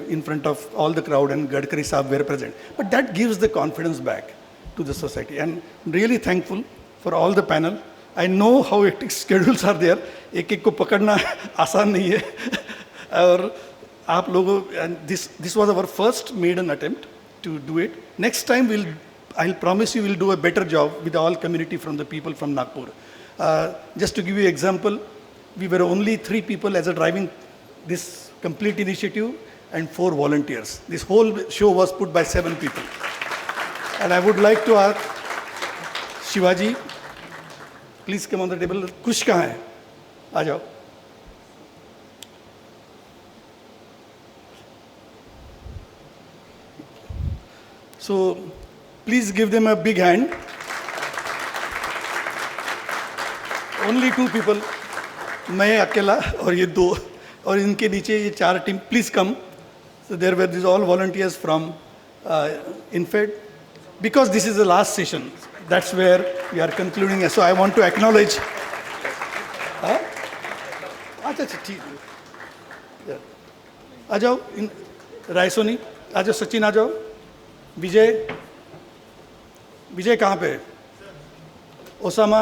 in front of all the crowd, and Gadkari Saab were present. But that gives the confidence back to the society, and really thankful for all the panel. I know how hectic schedules are there. एक एक को पकड़ना आसान नहीं है. और आप लोगों, and this was our first maiden attempt to do it. Next time I'll promise you we'll do a better job with all community from the people from Nagpur. Just to give you an example, we were only 3 people as a driving this complete initiative and 4 volunteers. This whole show was put by 7 people. And I would like to ask Shivaji, please come on the table. Kush kahan hai? आ जाओ. So please give them a big hand. Only 2 people. मैं अकेला और ये 2, और इनके नीचे ये 4 team. Please come. So there were these all volunteers from INFED. Because this is the last session, that's where we are concluding. So I want to acknowledge. अच्छा ठीक है. आ जाओ रायसोनी, आ जाओ सचिन, आ जाओ. विजय कहाँ पे? ओसामा,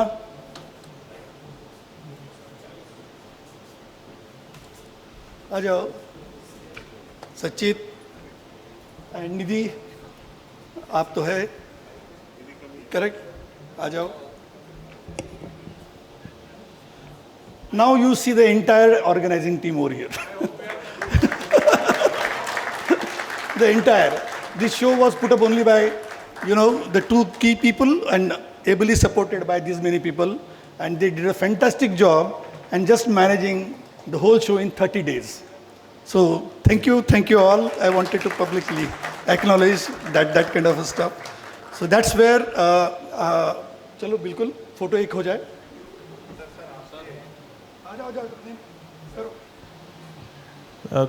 आ जाओ. सचित एंड निधि, आप तो है करेक्ट, आ जाओ. Now you see the entire organizing team over here. The entire. This show was put up only by, the 2 key people and ably supported by these many people. And they did a fantastic job and just managing the whole show in 30 days. So thank you all. I wanted to publicly acknowledge that kind of stuff. So that's where, चलो बिल्कुल photo एक हो जाए.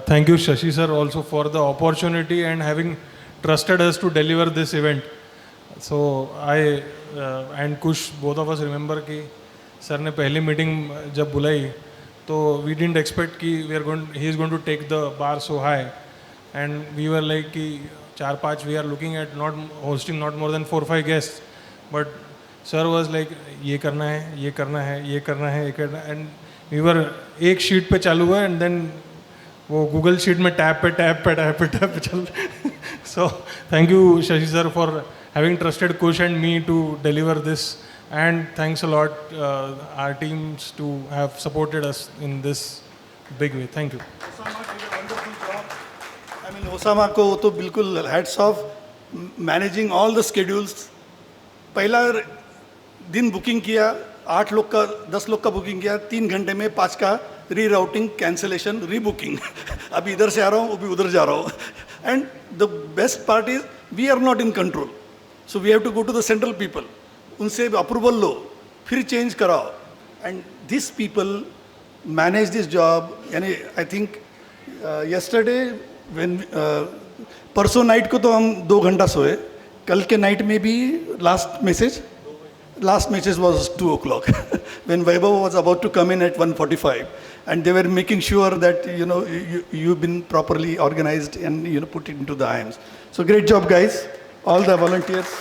Thank you, Shashi sir, also for the opportunity and having trusted us to deliver this event. So I and Kush, both of us remember कि sir ने पहली meeting जब बुलाई, तो we didn't expect कि he is going to take the bar so high, and we were like कि 4-5 we are looking at not hosting not more than 4-5 guests, but sir was like ये करना है, ये करना है, ये करना है, ये करना है, and we were एक sheet पे चालू हुआ and then वो गूगल शीट में टैप पे चल. So thank you Shashi sir for having trusted Kush and me to deliver this And thanks a lot our teams to have supported us in this big way. Thank you. I mean, Osama को तो बिल्कुल hats off, managing all the schedules. पहला दिन booking किया, 8 लोग का 10 लोग का बुकिंग किया, 3 घंटे में 5 का री राउटिंग, कैंसिलेशन, री बुकिंग. अभी इधर से आ रहा हूँ, अभी उधर जा रहा हूँ. And the best part is we are not in control, so we have to go to the central people, उनसे अप्रूवल लो, फिर चेंज कराओ. And this people manage this job. यानी आई थिंक यस्टरडे व्हेन परसों night को तो हम 2 घंटा सोए, कल के नाइट में भी last message was 2 o'clock when Vaibhav was about to come in at 1:45, and they were making sure that you've been properly organized and put it into the IMs. So great job guys, all the volunteers.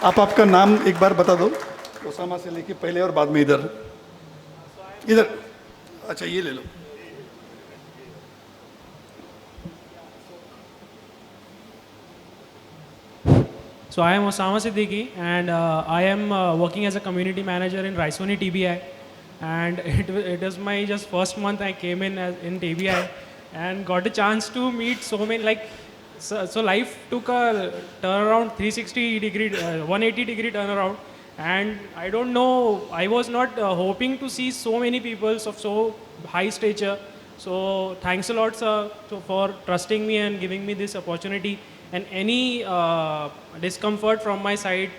आप आपका नाम एक बार बता दो, Osama से लेके पहले और बाद में इधर. अच्छा ये ले लो. So I am Osama Siddiqui, and I am working as a community manager in Raisoni TBI, and it is my just first month I came in TBI and got a chance to meet so many, so life took a turnaround, 180 degree turnaround, and I don't know, I was not hoping to see so many people of so high stature. So thanks a lot, sir, for trusting me and giving me this opportunity. And any discomfort from my side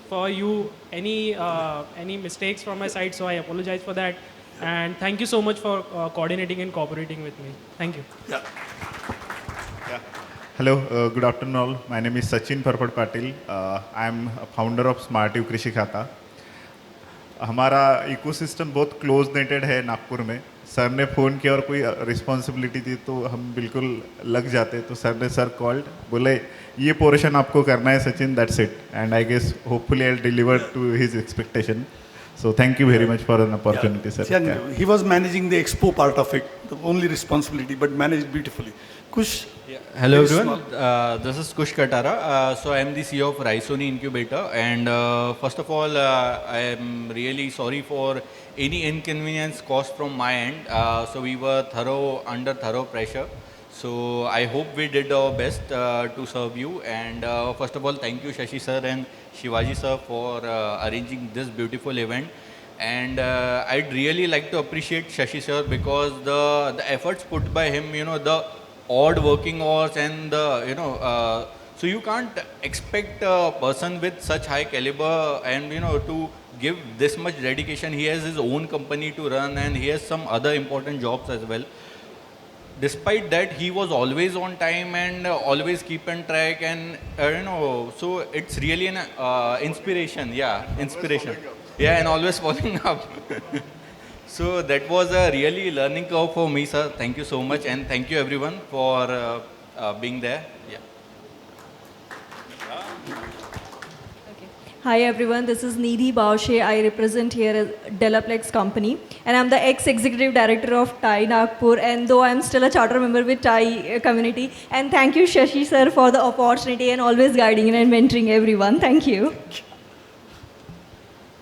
for you, any mistakes from my side, so I apologize for that. And thank you so much for coordinating and cooperating with me. Thank you. Yeah. Hello, good afternoon all. My name is Sachin Parpad Patil. I am a founder of Smartive Krishi Khata. हमारा ecosystem बहुत close नेटेड है नागपुर में. Sir ने phone किया और कोई responsibility थी तो हम बिल्कुल लग जाते. तो सर कॉल्ड, बोले ये पोर्शन आपको करना है Sachin, that's it. And I guess hopefully I deliver to his expectation. So thank you very much for an opportunity, sir. Yeah. He was managing the expo part of it, the only responsibility, but managed beautifully. Kush. Yeah. Hello everyone, this is Kush Katara. So I am the CEO of Raisoni Incubator, and first of all, I am really sorry for any inconvenience caused from my end. So we were under thorough pressure. So I hope we did our best to serve you. And first of all, thank you Shashi sir and Shivaji sir for arranging this beautiful event. And I'd really like to appreciate Shashi sir because the efforts put by him, the odd working hours and so you can't expect a person with such high caliber and to give this much dedication. He has his own company to run and he has some other important jobs as well. Despite that, he was always on time and always keep on track, and so it's really an inspiration. Yeah, inspiration. Yeah, and always following up. So that was a really learning curve for me, sir. Thank you so much, and thank you everyone for being there. Yeah. Hi everyone, this is Nidhi Baushe. I represent here as Delaplex company, and I'm the ex-executive director of TIE Nagpur, and though I'm still a charter member with TIE community. And thank you Shashi sir for the opportunity and always guiding and mentoring everyone. Thank you.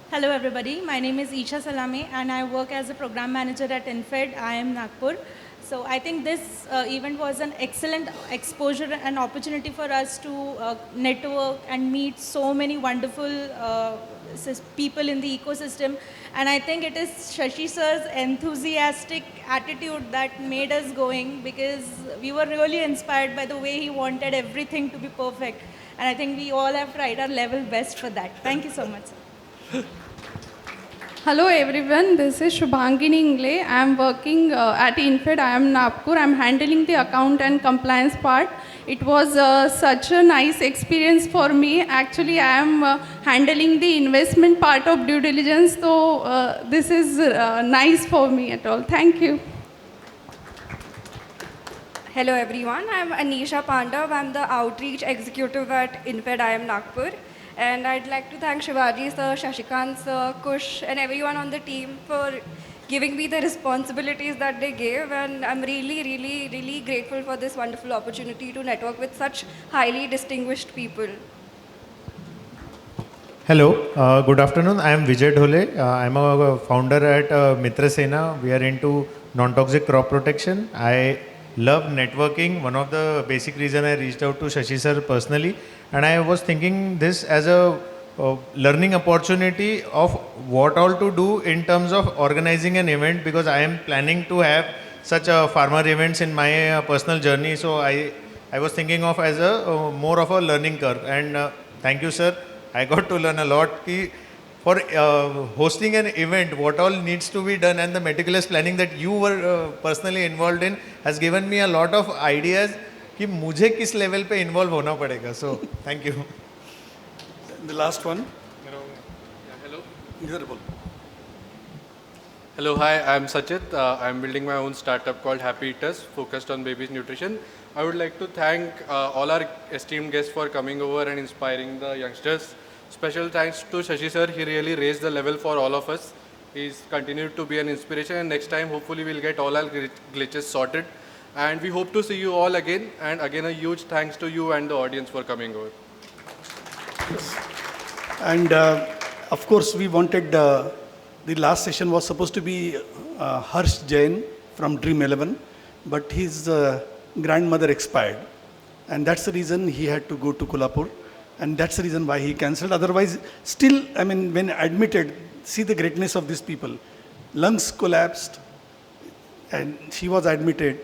Hello everybody, my name is Isha Salame and I work as a program manager at INFED, IIM Nagpur. So I think this event was an excellent exposure and opportunity for us to network and meet so many wonderful people in the ecosystem. And I think it is Shashi sir's enthusiastic attitude that made us going, because we were really inspired by the way he wanted everything to be perfect. And I think we all have tried our level best for that. Thank you so much, sir. Hello everyone, this is Shubhangini Ingle. I am working at INFED, I am Nagpur. I am handling the account and compliance part. It was such a nice experience for me. Actually, I am handling the investment part of due diligence, so this is nice for me at all. Thank you. Hello everyone, I am Anisha Pandav. I am the outreach executive at INFED, I am Nagpur. And I'd like to thank Shivaji sir, Shashikant sir, Kush and everyone on the team for giving me the responsibilities that they gave. And I'm really, really, really grateful for this wonderful opportunity to network with such highly distinguished people. Hello, good afternoon. I am Vijay Dhole. I am a founder at Mitra Sena. We are into non-toxic crop protection. I love networking. One of the basic reason I reached out to Shashi sir personally, and I was thinking this as a learning opportunity of what all to do in terms of organizing an event, because I am planning to have such a farmer events in my personal journey. So I was thinking of as a more of a learning curve, and thank you sir. I got to learn a lot for hosting an event, what all needs to be done, and the meticulous planning that you were personally involved in has given me a lot of ideas कि मुझे किस level पे involve होना पड़ेगा. So thank you. The last one. Hello. Honorable. Hello, hi, I'm Sachit. I'm building my own startup called Happy Eaters, focused on babies' nutrition. I would like to thank all our esteemed guests for coming over and inspiring the youngsters. Special thanks to Shashi sir. He really raised the level for all of us. He's continued to be an inspiration, and next time hopefully we'll get all our glitches sorted. And we hope to see you all again. And again, a huge thanks to you and the audience for coming over. And of course, we wanted, the last session was supposed to be Harsh Jain from Dream 11, but his grandmother expired. And that's the reason he had to go to Kolhapur. And that's the reason why he cancelled. Otherwise, still, I mean, when admitted, see the greatness of these people. Lungs collapsed, and she was admitted.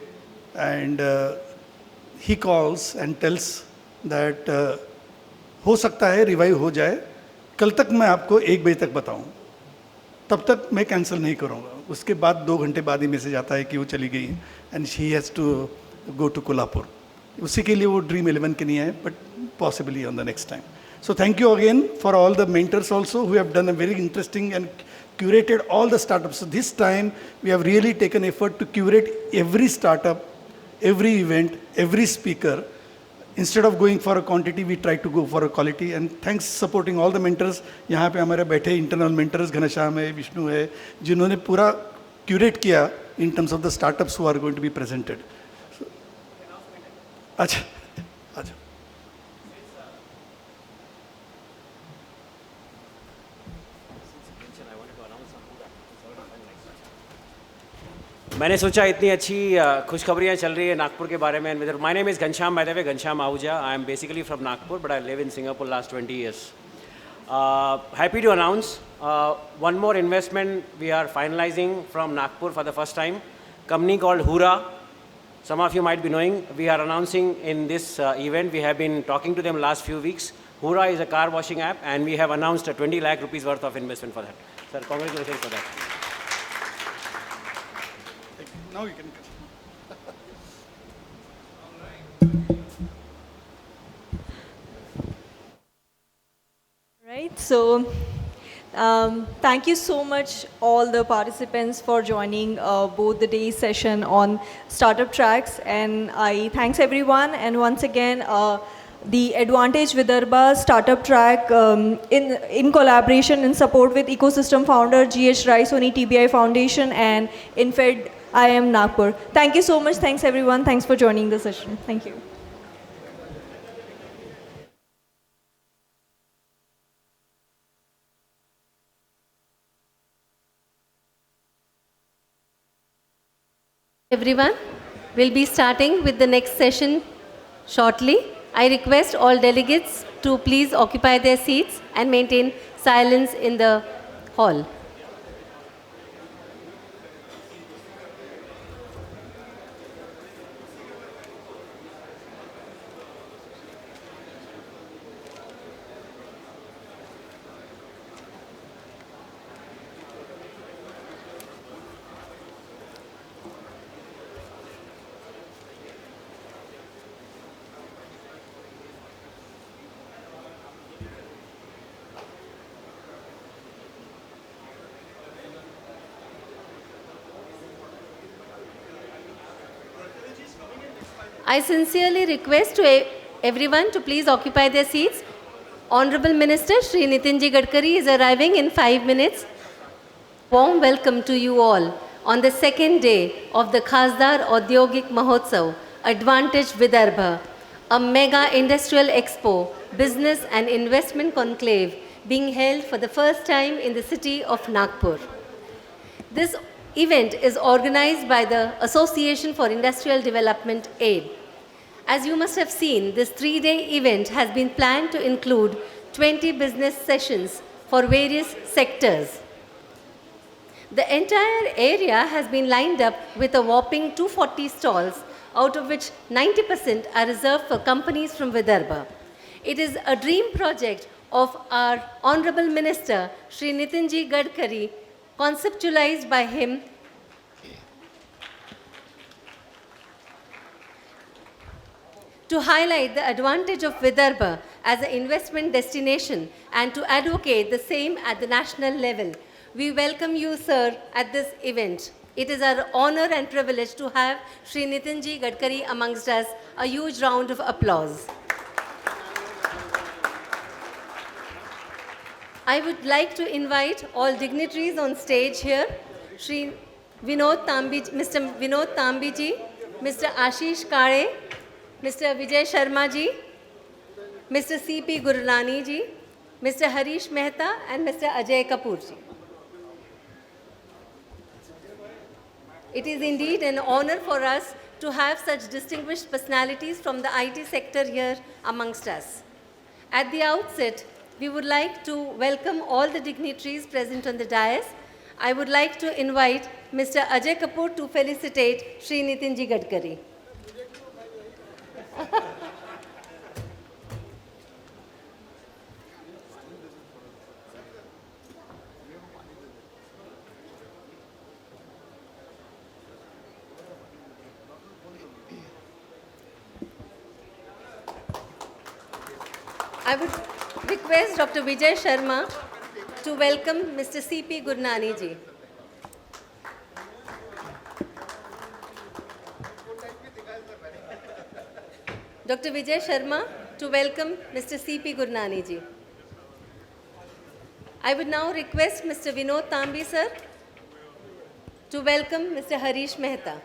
And he calls and tells that हो सकता है revive हो जाए, कल तक मैं आपको 1 बजे तक बताऊं, तब तक मैं कैंसिल नहीं करूंगा. उसके बाद 2 घंटे बाद ही मैसेज आता है कि वो चली गई and she has to go to Kolhapur. उसी के लिए वो ड्रीम 11 के नहीं है, but possibly on the next time. So thank you again for all the mentors also who have done a very interesting and curated all the startups. So this time we have really taken effort to curate every startup, every event, every speaker. Instead of going for a quantity, we try to go for a quality. And thanks supporting all the mentors. यहाँ पे हमारे बैठे internal mentors Ghanshyam है, विष्णु है, जिन्होंने पूरा curate किया in terms of the startups who are going to be presented. So, अच्छा. मैंने सोचा इतनी अच्छी खुशखबरियाँ चल रही है नागपुर के बारे में. My name is Ghanshyam, by the way, Ghanshyam Ahuja. I am basically from Nagpur, but I live in Singapore last 20 years. Happy to announce one more investment we are finalizing from Nagpur for the first time. Company called Hura. Some of you might be knowing. We are announcing in this event. We have been talking to them last few weeks. Hura is a car washing app, and we have announced a 20 lakh rupees worth of investment for that. Sir, congratulations for that. Now you can. Right, so thank you so much all the participants for joining both the day session on startup tracks, and I thanks everyone. And once again, the Advantage Vidarbha startup track in collaboration in support with ecosystem founder GH Raisoni TBI Foundation and InFed IIM Nagpur. Thank you so much. Thanks everyone. Thanks for joining the session. Thank you. Everyone, we'll be starting with the next session shortly. I request all delegates to please occupy their seats and maintain silence in the hall. I sincerely request to everyone to please occupy their seats. Honorable Minister Shri Nitinji Gadkari is arriving in 5 minutes. Warm welcome to you all on the second day of the Khasdar Audyogik Mahotsav, Advantage Vidarbha, a mega industrial expo, business and investment conclave being held for the first time in the city of Nagpur. This event is organized by the Association for Industrial Development Aid. As you must have seen, this 3-day event has been planned to include 20 business sessions for various sectors. The entire area has been lined up with a whopping 240 stalls, out of which 90% are reserved for companies from Vidarbha. It is a dream project of our Honorable Minister, Shri Nitinji Gadkari, conceptualized by him to highlight the advantage of Vidarbha as an investment destination and to advocate the same at the national level. We welcome you, sir, at this event. It is our honor and privilege to have Shri Nitinji Gadkari amongst us. A huge round of applause. I would like to invite all dignitaries on stage here. Shri Vinod Tambi, Mr. Vinod Tambi ji, Mr. Ashish Kare, Mr. Vijay Sharma ji, Mr. C.P. Gurrani ji, Mr. Harish Mehta, and Mr. Ajay Kapoor ji. It is indeed an honor for us to have such distinguished personalities from the IT sector here amongst us. At the outset, we would like to welcome all the dignitaries present on the dais. I would like to invite Mr. Ajay Kapoor to felicitate Shri Nitinji Gadkari. I would request Dr. Vijay Sharma to welcome Mr. C.P. Gurnani ji. Dr. Vijay Sharma to welcome Mr. C.P. Gurnani ji. I would now request Mr. Vinod Tambi sir to welcome Mr. Harish Mehta.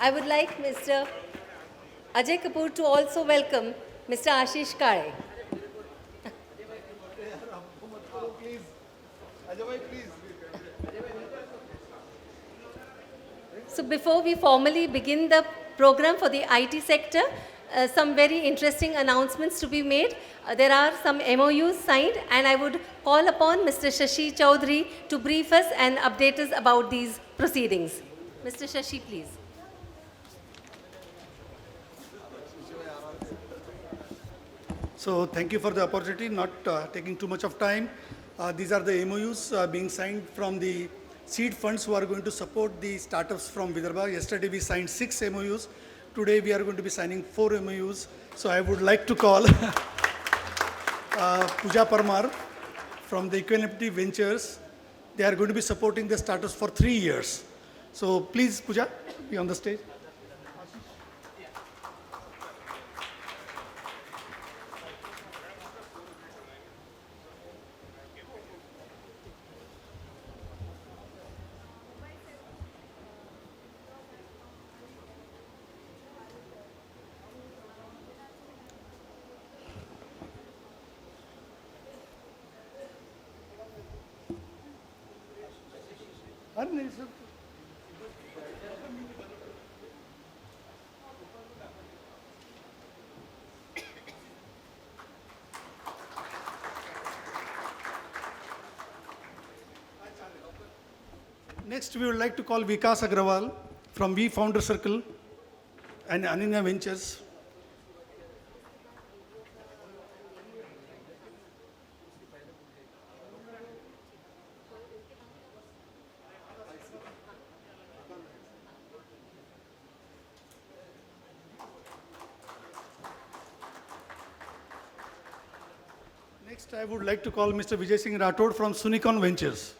I would like Mr. Ajay Kapoor to also welcome Mr. Ashish Kare. So before we formally begin the program for the IT sector, some very interesting announcements to be made. There are some MOUs signed, and I would call upon Mr. Shashi Chaudhary to brief us and update us about these proceedings. Mr. Shashi, please. So thank you for the opportunity, not taking too much of time. These are the MOUs being signed from the seed funds who are going to support the startups from Vidarbha. Yesterday we signed 6 MOUs. Today we are going to be signing 4 MOUs. So I would like to call Pooja Parmar from the Equanimity Ventures. They are going to be supporting the startups for 3 years. So please, Pooja, be on the stage. Next, we would like to call Vikas Agrawal from V Founder Circle and Ananya Ventures. Next, I would like to call Mr. Vijay Singh Rathod from Sunicon Ventures.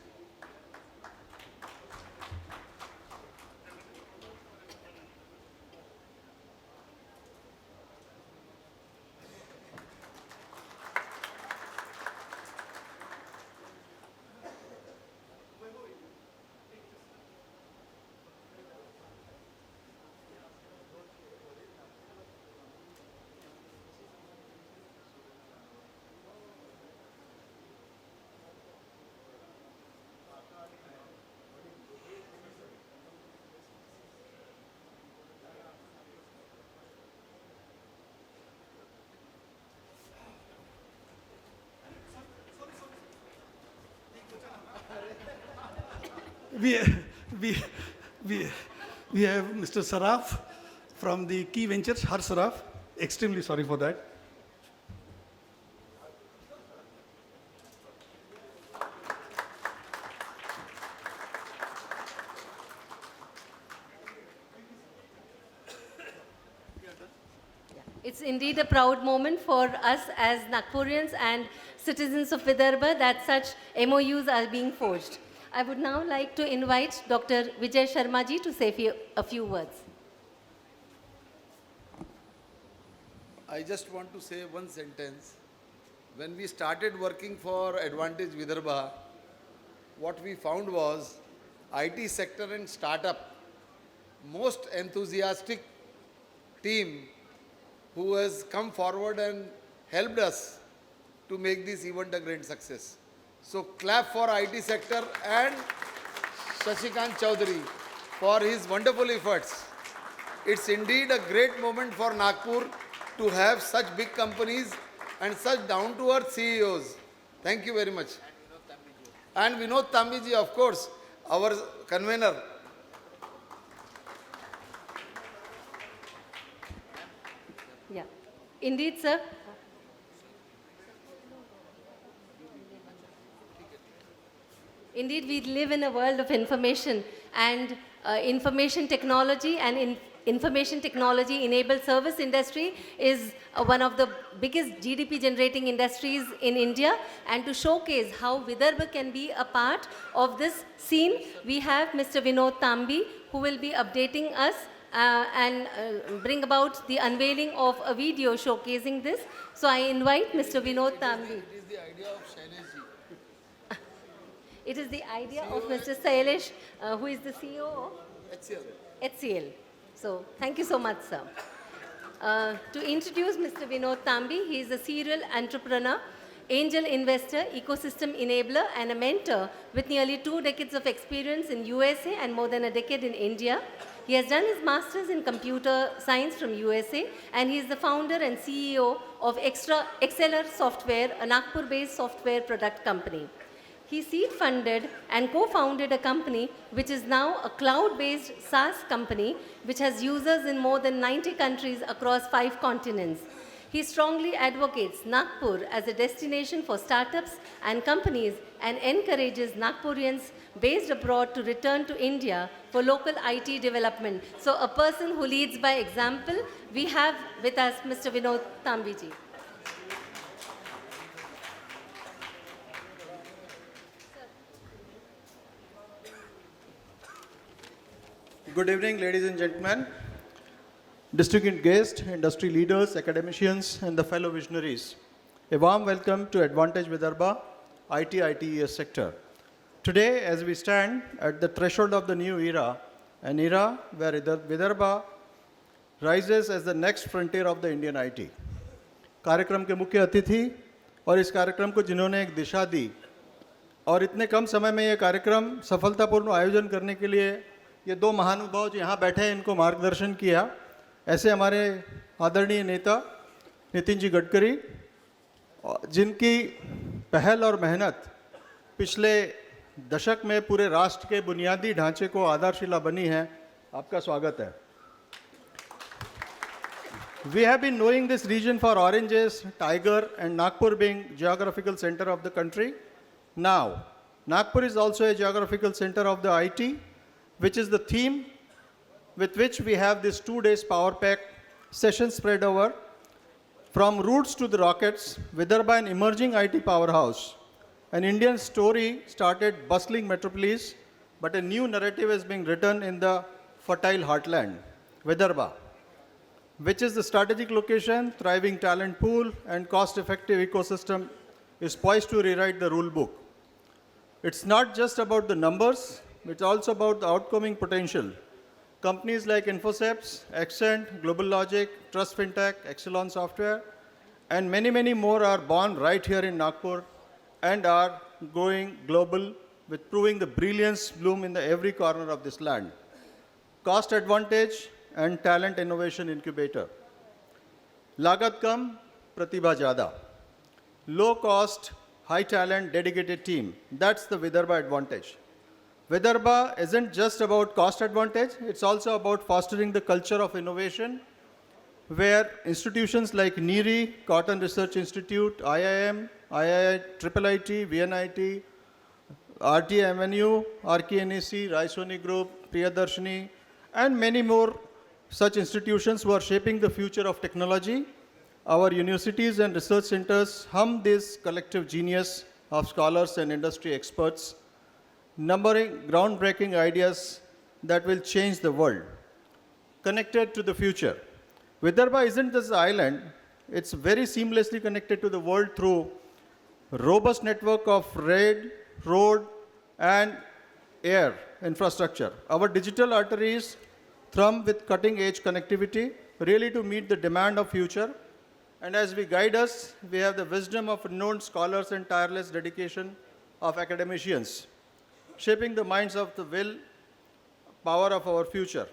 we, we, we have Mr. Saraf from the Key Ventures, Har Saraf. Extremely sorry for that. It's indeed a proud moment for us as Nagpurians and citizens of Vidarbha that such MOUs are being forged. I would now like to invite Dr. Vijay Sharma ji to say a few words. I just want to say one sentence. When we started working for Advantage Vidarbha, what we found was IT sector and startup, most enthusiastic team who has come forward and helped us to make this event a great success. So clap for IT sector and Shashikant Chowdhury for his wonderful efforts. It's indeed a great moment for Nagpur to have such big companies and such down-to-earth CEOs. Thank you very much. And Vinod Tambiji, of course, our convener. Yeah. Indeed, sir. Indeed, we live in a world of information, and information technology and information technology enabled service industry is one of the biggest GDP generating industries in India. And to showcase how Vidarbha can be a part of this scene, we have Mr. Vinod Tambi, who will be updating us and bring about the unveiling of a video showcasing this. So I invite Mr. Vinod Tambi. It is the idea of Shailesh ji. It is the idea of Mr. Shailesh, who is the CEO of HCL. So thank you so much, sir. To introduce Mr. Vinod Tambi, he is a serial entrepreneur, angel investor, ecosystem enabler, and a mentor with nearly 2 decades of experience in USA and more than a decade in India. He has done his master's in computer science from USA, and he is the founder and CEO of Exceller Software, a Nagpur-based software product company. He seed funded and co-founded a company which is now a cloud-based SaaS company which has users in more than 90 countries across 5 continents. He strongly advocates Nagpur as a destination for startups and companies and encourages Nagpurians based abroad to return to India for local IT development. So a person who leads by example, we have with us Mr. Vinod Tambiji. Good evening, ladies and gentlemen, distinguished guests, industry leaders, academicians, and the fellow visionaries. A warm welcome to Advantage Vidarbha ITES sector. Today, as we stand at the threshold of the new era, an era where Vidarbha rises as the next frontier of the Indian IT. कार्यक्रम के मुख्य अतिथि और इस कार्यक्रम को जिन्होंने एक दिशा दी और इतने कम समय में ये कार्यक्रम सफलतापूर्ण आयोजन करने के लिए ये 2 महानुभाव जो यहाँ बैठे हैं इनको मार्गदर्शन किया, ऐसे हमारे आदरणीय नेता नितिन जी गडकरी, जिनकी पहल और मेहनत पिछले दशक में पूरे राष्ट्र के बुनियादी ढांचे को आधारशिला बनी है, आपका स्वागत है. We have been knowing this region for oranges, tiger, and Nagpur being geographical center of the country. Now, Nagpur is also a geographical center of the IT, which is the theme with which we have this 2 days power pack session spread over. From roots to the rockets, Vidarbha an emerging IT powerhouse. An Indian story started bustling metropolis, but a new narrative is being written in the fertile heartland, Vidarbha, which is the strategic location, thriving talent pool, and cost-effective ecosystem, is poised to rewrite the rule book. It's not just about the numbers, it's also about the outcoming potential. Companies like Infoseps, Accent, Global Logic, Trust Fintech, Exelon Software, and many, many more are born right here in Nagpur and are going global with proving the brilliance bloom in every corner of this land. Cost advantage and talent innovation incubator. Lagat kam, pratibha jada. Low cost, high talent, dedicated team. That's the Vidarbha advantage. Vidarbha isn't just about cost advantage, it's also about fostering the culture of innovation, where institutions like NIRI, Cotton Research Institute, IIM, IIT, VNIT, RTMNU, RKNEC, Raisoni Group, Priyadarshini, and many more such institutions who are shaping the future of technology. Our universities and research centers hum this collective genius of scholars and industry experts, numbering groundbreaking ideas that will change the world. Connected to the future. Vidarbha isn't just an island, it's very seamlessly connected to the world through robust network of road, and air infrastructure. Our digital arteries thrum with cutting-edge connectivity, really to meet the demand of future. And as we guide us, we have the wisdom of renowned scholars and tireless dedication of academicians, shaping the minds of the will, power of our future.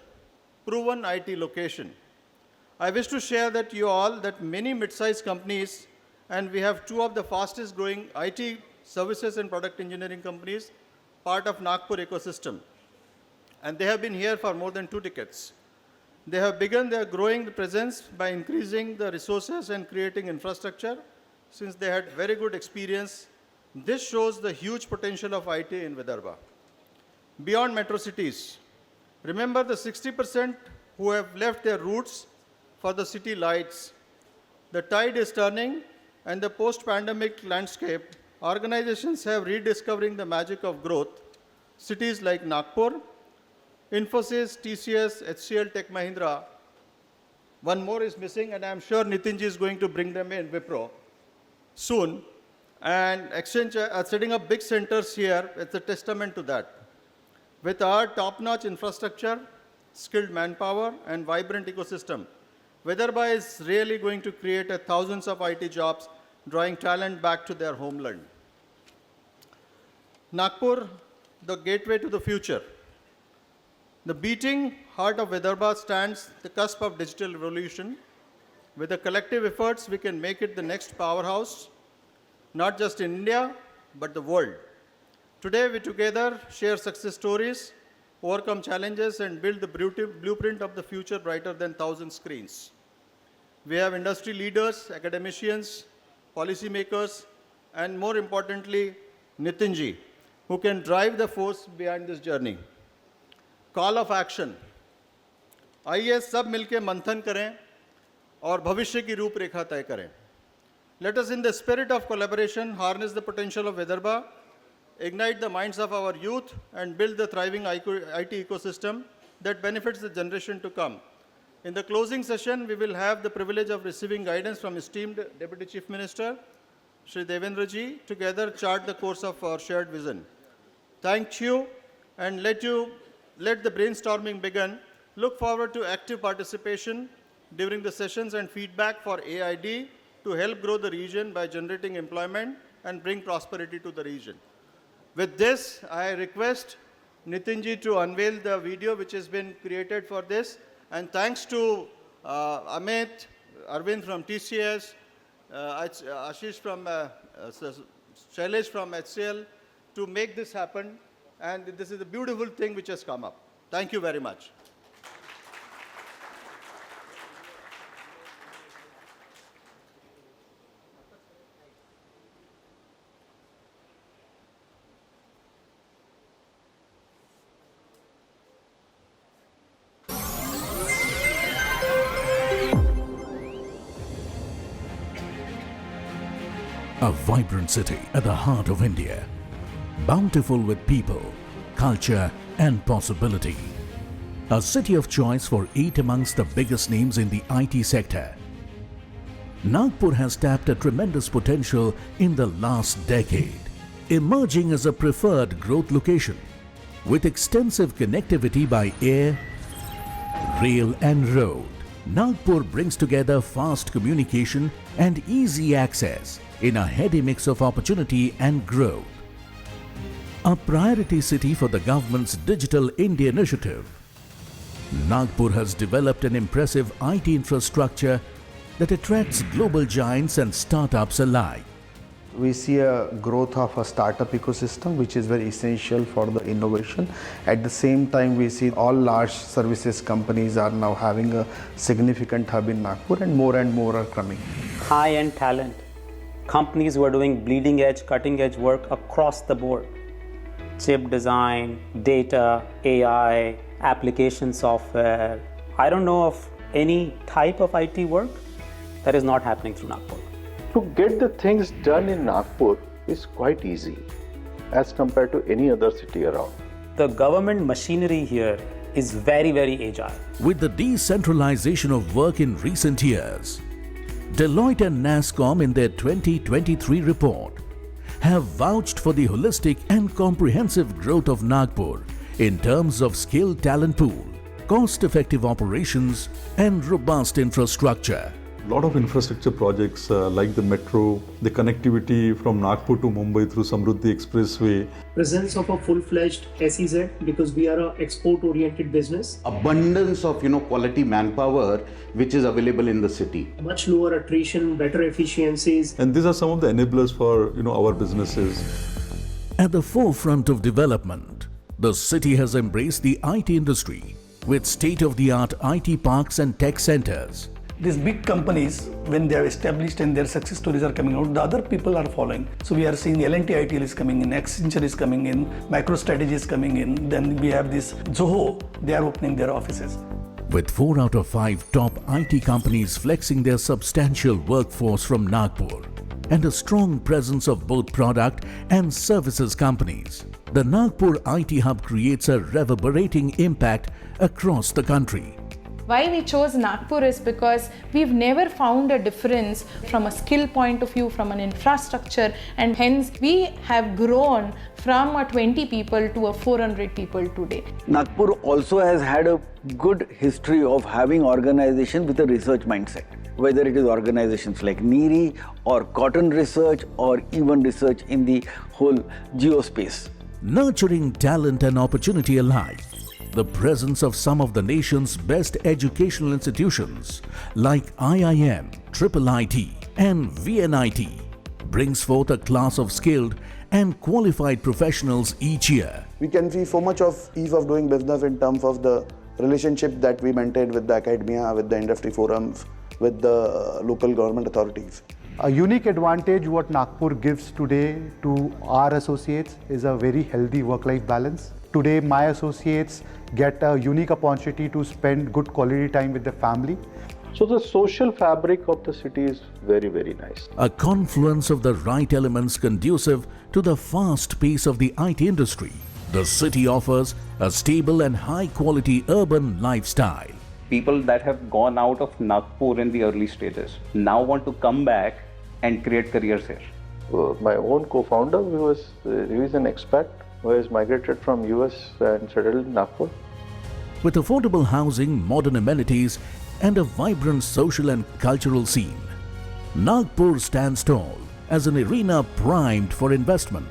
Proven IT location. I wish to share that you all that many mid-sized companies, and we have two of the fastest growing IT services and product engineering companies, part of Nagpur ecosystem. And they have been here for more than 2 decades. They have begun their growing presence by increasing the resources and creating infrastructure since they had very good experience. This shows the huge potential of IT in Vidarbha. Beyond metro cities, remember the 60% who have left their roots for the city lights. The tide is turning, and the post-pandemic landscape, organizations have rediscovering the magic of growth. Cities like Nagpur, Infosys, TCS, HCL, Tech Mahindra. One more is missing, and I'm sure Nitinji is going to bring them in, Wipro, soon. And Exchange are setting up big centers here. It's a testament to that. With our top-notch infrastructure, skilled manpower, and vibrant ecosystem, Vidarbha is really going to create thousands of IT jobs, drawing talent back to their homeland. Nagpur, the gateway to the future. The beating heart of Vidarbha stands the cusp of digital revolution. With the collective efforts, we can make it the next powerhouse, not just in India, but the world. Today, we together share success stories, overcome challenges, and build the blueprint of the future brighter than 1,000 screens. We have industry leaders, academicians, policymakers, and more importantly, Nitinji, who can drive the force behind this journey. Call of action. आइए सब मिलके मंथन करें और भविष्य की रूपरेखा तय करें. Let us in the spirit of collaboration harness the potential of Vidarbha, ignite the minds of our youth, and build the thriving IT ecosystem that benefits the generation to come. In the closing session, we will have the privilege of receiving guidance from esteemed Deputy Chief Minister, Shri Devendra Ji, together chart the course of our shared vision. Thank you, and let the brainstorming begin. Look forward to active participation during the sessions and feedback for AID to help grow the region by generating employment and bring prosperity to the region. With this, I request Nitinji to unveil the video which has been created for this. And thanks to Amit, Arvind from TCS, Ashish from Shailesh from HCL to make this happen. And this is a beautiful thing which has come up. Thank you very much. A vibrant city at the heart of India, bountiful with people, culture and possibility. A city of choice for 8 amongst the biggest names in the IT sector. Nagpur has tapped a tremendous potential in the last decade, emerging as a preferred growth location. With extensive connectivity by air, rail and road, Nagpur brings together fast communication and easy access in a heady mix of opportunity and growth. A priority city for the government's Digital India initiative, Nagpur has developed an impressive IT infrastructure that attracts global giants and startups alike. we see a growth of a startup ecosystem, which is very essential for the innovation. At the same time, we see all large services companies are now having a significant hub in Nagpur, and more are coming. High-end talent, companies who are doing bleeding edge, cutting edge work across the board. Chip design, data, AI, application software. I don't know of any type of IT work that is not happening through Nagpur. To get the things done in Nagpur is quite easy as compared to any other city around. The government machinery here is very, very agile. With the decentralization of work in recent years, Deloitte and NASSCOM in their 2023 report have vouched for the holistic and comprehensive growth of Nagpur in terms of skilled talent pool, cost-effective operations and robust infrastructure. A lot of infrastructure projects like the metro, the connectivity from Nagpur to Mumbai through Samruddhi Expressway. Presence of a full-fledged SEZ because we are an export-oriented business. Abundance of quality manpower which is available in the city. Much lower attrition, better efficiencies. And these are some of the enablers for our businesses. At the forefront of development, the city has embraced the IT industry with state-of-the-art IT parks and tech centers. These big companies, when they are established and their success stories are coming out, the other people are following. So we are seeing L&T ITL is coming in, Accenture is coming in, MicroStrategy is coming in. Then we have this Zoho, they are opening their offices. With 4 out of 5 top IT companies flexing their substantial workforce from Nagpur and a strong presence of both product and services companies, the Nagpur IT hub creates a reverberating impact across the country. Why we chose Nagpur is because we've never found a difference from a skill point of view, from an infrastructure, and hence we have grown from a 20 people to a 400 people today. Nagpur also has had a good history of having organizations with a research mindset. Whether it is organizations like NEERI or Cotton Research or even research in the whole geospace. Nurturing talent and opportunity alike. The presence of some of the nation's best educational institutions like IIM, IIIT and VNIT brings forth a class of skilled and qualified professionals each year. We can see so much of ease of doing business in terms of the relationship that we maintain with the academia, with the industry forums, with the local government authorities. A unique advantage what Nagpur gives today to our associates is a very healthy work-life balance. Today, my associates get a unique opportunity to spend good quality time with their family. So the social fabric of the city is very, very nice. A confluence of the right elements conducive to the fast pace of the IT industry. The city offers a stable and high-quality urban lifestyle. People that have gone out of Nagpur in the early stages now want to come back and create careers here. My own co-founder, he is an expat who has migrated from US and settled in Nagpur. With affordable housing, modern amenities and a vibrant social and cultural scene, Nagpur stands tall as an arena primed for investment.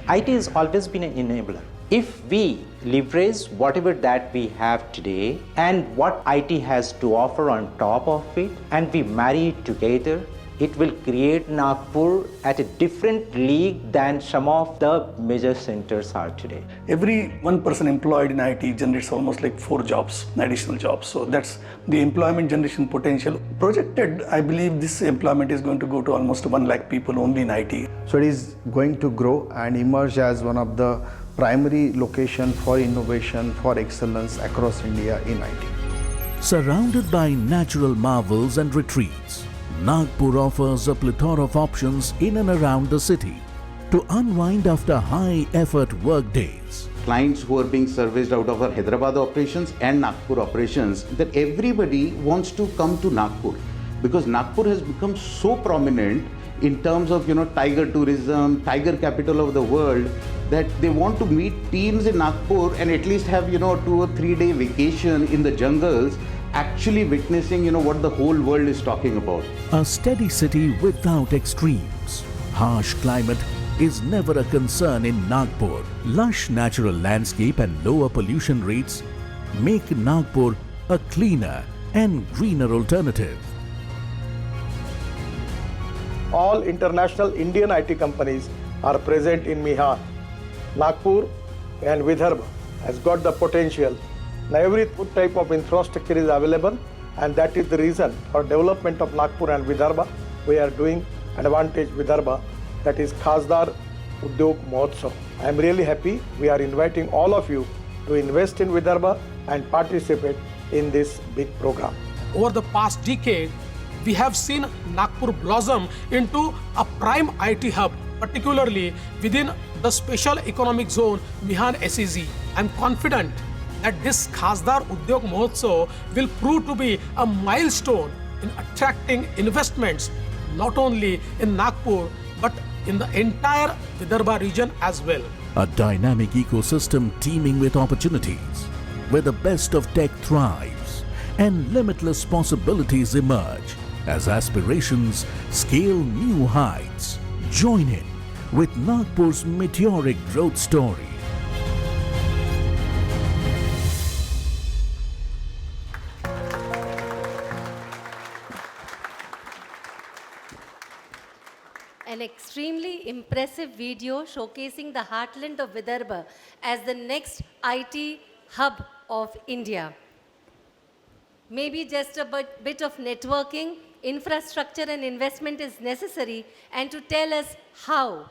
IT has always been an enabler. If we leverage whatever that we have today and what IT has to offer on top of it and we marry it together, it will create Nagpur at a different league than some of the major centers are today. Every one person employed in IT generates almost like 4 jobs, additional jobs. So that's the employment generation potential. Projected, I believe this employment is going to go to almost 1 lakh people only in IT. So it is going to grow and emerge as one of the primary location for innovation, for excellence across India in IT. Surrounded by natural marvels and retreats, Nagpur offers a plethora of options in and around the city to unwind after high-effort work days. Clients who are being serviced out of our Hyderabad operations and Nagpur operations, that everybody wants to come to Nagpur because Nagpur has become so prominent in terms of tiger tourism, tiger capital of the world, that they want to meet teams in Nagpur and at least have 2 or 3 day vacation in the jungles, actually witnessing what the whole world is talking about. A steady city without extremes. Harsh climate is never a concern in Nagpur. Lush natural landscape and lower pollution rates make Nagpur a cleaner and greener alternative. all international Indian IT companies are present in Mihar. Nagpur and Vidarbha has got the potential. Now every type of infrastructure is available, and that is the reason for development of Nagpur and Vidarbha. We are doing Advantage Vidarbha, that is Khasdar Udyog Mahotsav. I am really happy. We are inviting all of you to invest in Vidarbha and participate in this big program. Over the past decade, we have seen Nagpur blossom into a prime IT hub, particularly within the Special Economic Zone Mihar SEZ. I am confident that this Khasdar Udyog Mahotsav will prove to be a milestone in attracting investments not only in Nagpur but in the entire Vidarbha region as well. A dynamic ecosystem teeming with opportunities, where the best of tech thrives and limitless possibilities emerge as aspirations scale new heights. Join in with Nagpur's meteoric growth story. An extremely impressive video showcasing the heartland of Vidarbha as the next IT hub of India. Maybe just a bit of networking, infrastructure and investment is necessary, and to tell us how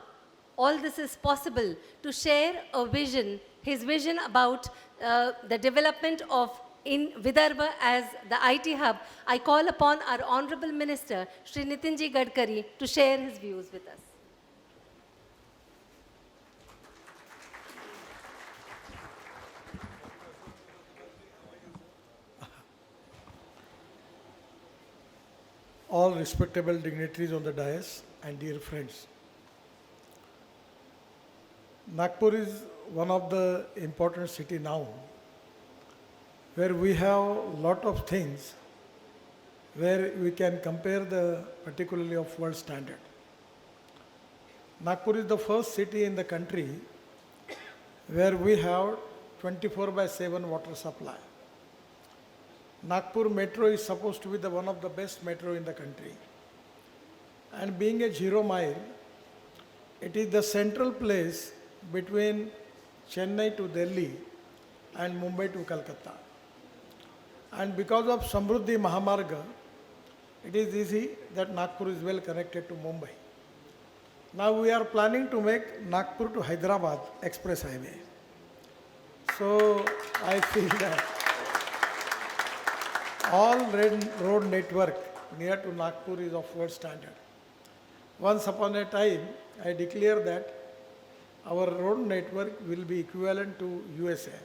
all this is possible, to share a vision, his vision about the development of in Vidarbha as the IT hub, I call upon our Honorable Minister, Shri Nitinji Gadkari, to share his views with us. All respectable dignitaries on the dais and dear friends. Nagpur is one of the important city now, where we have a lot of things where we can compare the particularly of world standard. Nagpur is the first city in the country where we have 24/7 water supply. Nagpur metro is supposed to be the one of the best metro in the country. And being a 0 mile, it is the central place between Chennai to Delhi and Mumbai to Calcutta. And because of Samruddhi Mahamarga, it is easy that Nagpur is well connected to Mumbai. Now we are planning to make Nagpur to Hyderabad express highway. So I feel that all road network near to Nagpur is of world standard. Once upon a time, I declare that our road network will be equivalent to USA.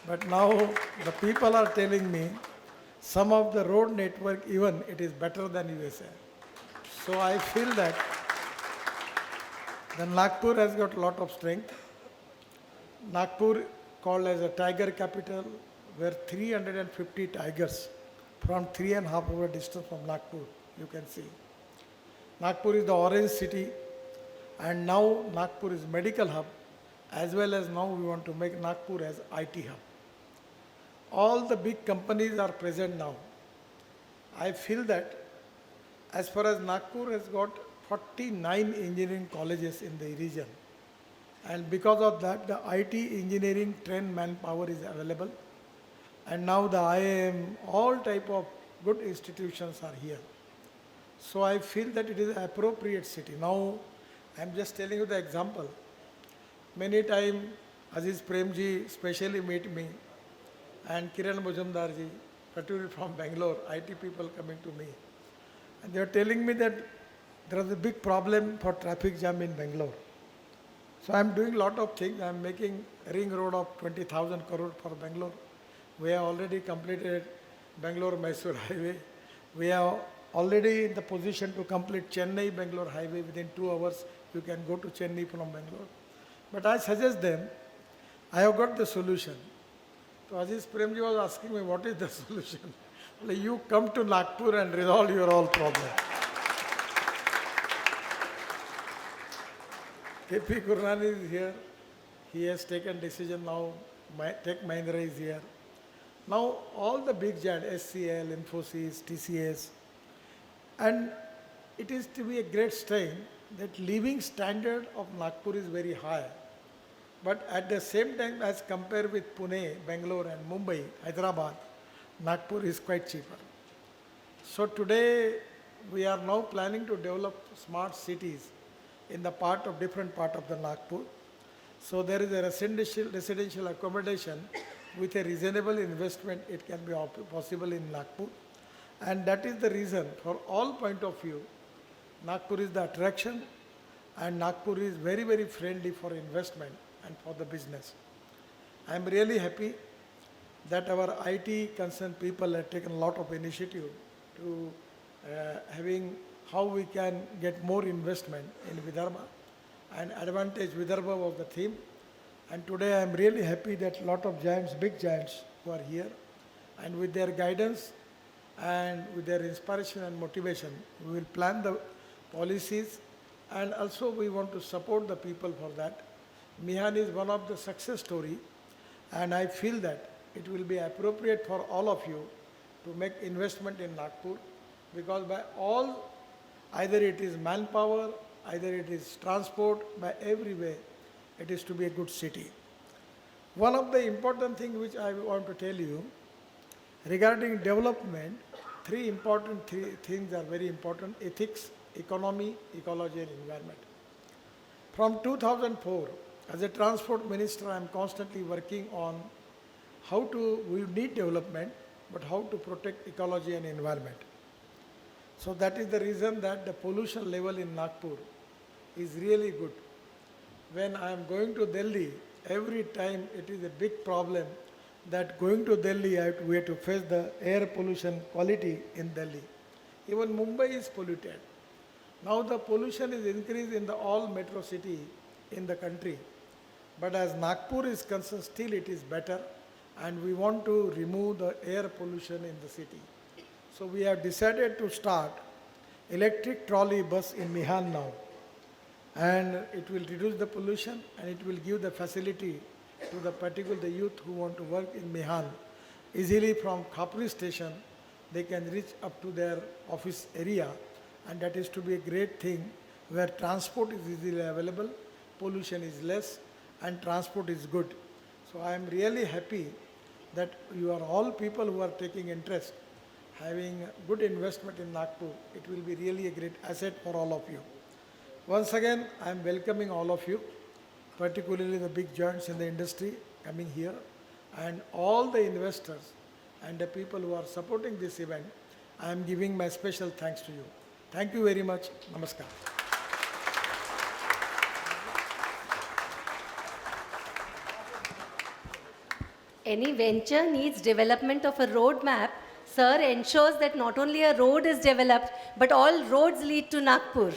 But now the people are telling me some of the road network even it is better than USA. So I feel that the Nagpur has got a lot of strength. Nagpur called as a tiger capital, where 350 tigers from 3.5 hour distance from Nagpur, you can see. Nagpur is the orange city, and now Nagpur is medical hub, as well as now we want to make Nagpur as IT hub. All the big companies are present now. I feel that as far as Nagpur has got 49 engineering colleges in the region, and because of that the IT engineering trained manpower is available, and now the IIM, all type of good institutions are here. So I feel that it is an appropriate city. Now I am just telling you the example. Many times Aziz Premji specially meet me, and Kiran Mujumdarji, particularly from Bangalore, IT people coming to me. And they are telling me that there is a big problem for traffic jam in Bangalore. So I am doing a lot of things. I am making a ring road of 20,000 crore for Bangalore. We have already completed Bangalore-Mysore highway. We are already in the position to complete Chennai-Bangalore highway within 2 hours. You can go to Chennai from Bangalore. But I suggest them, I have got the solution. So Aziz Premji was asking me, what is the solution? Like, you come to Nagpur and resolve your all problems. KP Gurnani is here. He has taken decision now. Tech Mahindra is here. Now all the big giants, SCL, Infosys, TCS, and it is to be a great strain that living standard of Nagpur is very high. But at the same time, as compared with Pune, Bangalore and Mumbai, Hyderabad, Nagpur is quite cheaper. So today, we are now planning to develop smart cities in the different part of the Nagpur. So there is a residential accommodation with a reasonable investment, it can be possible in Nagpur. And that is the reason, for all point of view, Nagpur is the attraction, and Nagpur is very, very friendly for investment and for the business. I am really happy that our IT concerned people have taken a lot of initiative to having how we can get more investment in Vidarbha, and Advantage Vidarbha was the theme. And today I am really happy that a lot of giants, big giants who are here, and with their guidance and with their inspiration and motivation, we will plan the policies, and also we want to support the people for that. Mihan is one of the success story, and I feel that it will be appropriate for all of you to make investment in Nagpur, because by all, either it is manpower, either it is transport, by every way, it is to be a good city. One of the important things which I want to tell you, regarding development, three things are very important: ethics, economy, ecology and environment. From 2004, as a transport minister, I am constantly working on we need development, but how to protect ecology and environment. So that is the reason that the pollution level in Nagpur is really good. When I am going to Delhi, every time it is a big problem that going to Delhi, we have to face the air pollution quality in Delhi. Even Mumbai is polluted. Now the pollution is increased in all metro city in the country. But as Nagpur is concerned, still it is better, and we want to remove the air pollution in the city. So we have decided to start electric trolley bus in Mihan now. And it will reduce the pollution, and it will give the facility to the youth who want to work in Mihan. Easily from Khapri station, they can reach up to their office area, and that is to be a great thing where transport is easily available, pollution is less, and transport is good. So I am really happy that you are all people who are taking interest, having good investment in Nagpur. It will be really a great asset for all of you. Once again, I am welcoming all of you, particularly the big giants in the industry coming here, and all the investors and the people who are supporting this event. I am giving my special thanks to you. Thank you very much. Namaskar. Any venture needs development of a roadmap. Sir ensures that not only a road is developed, but all roads lead to Nagpur.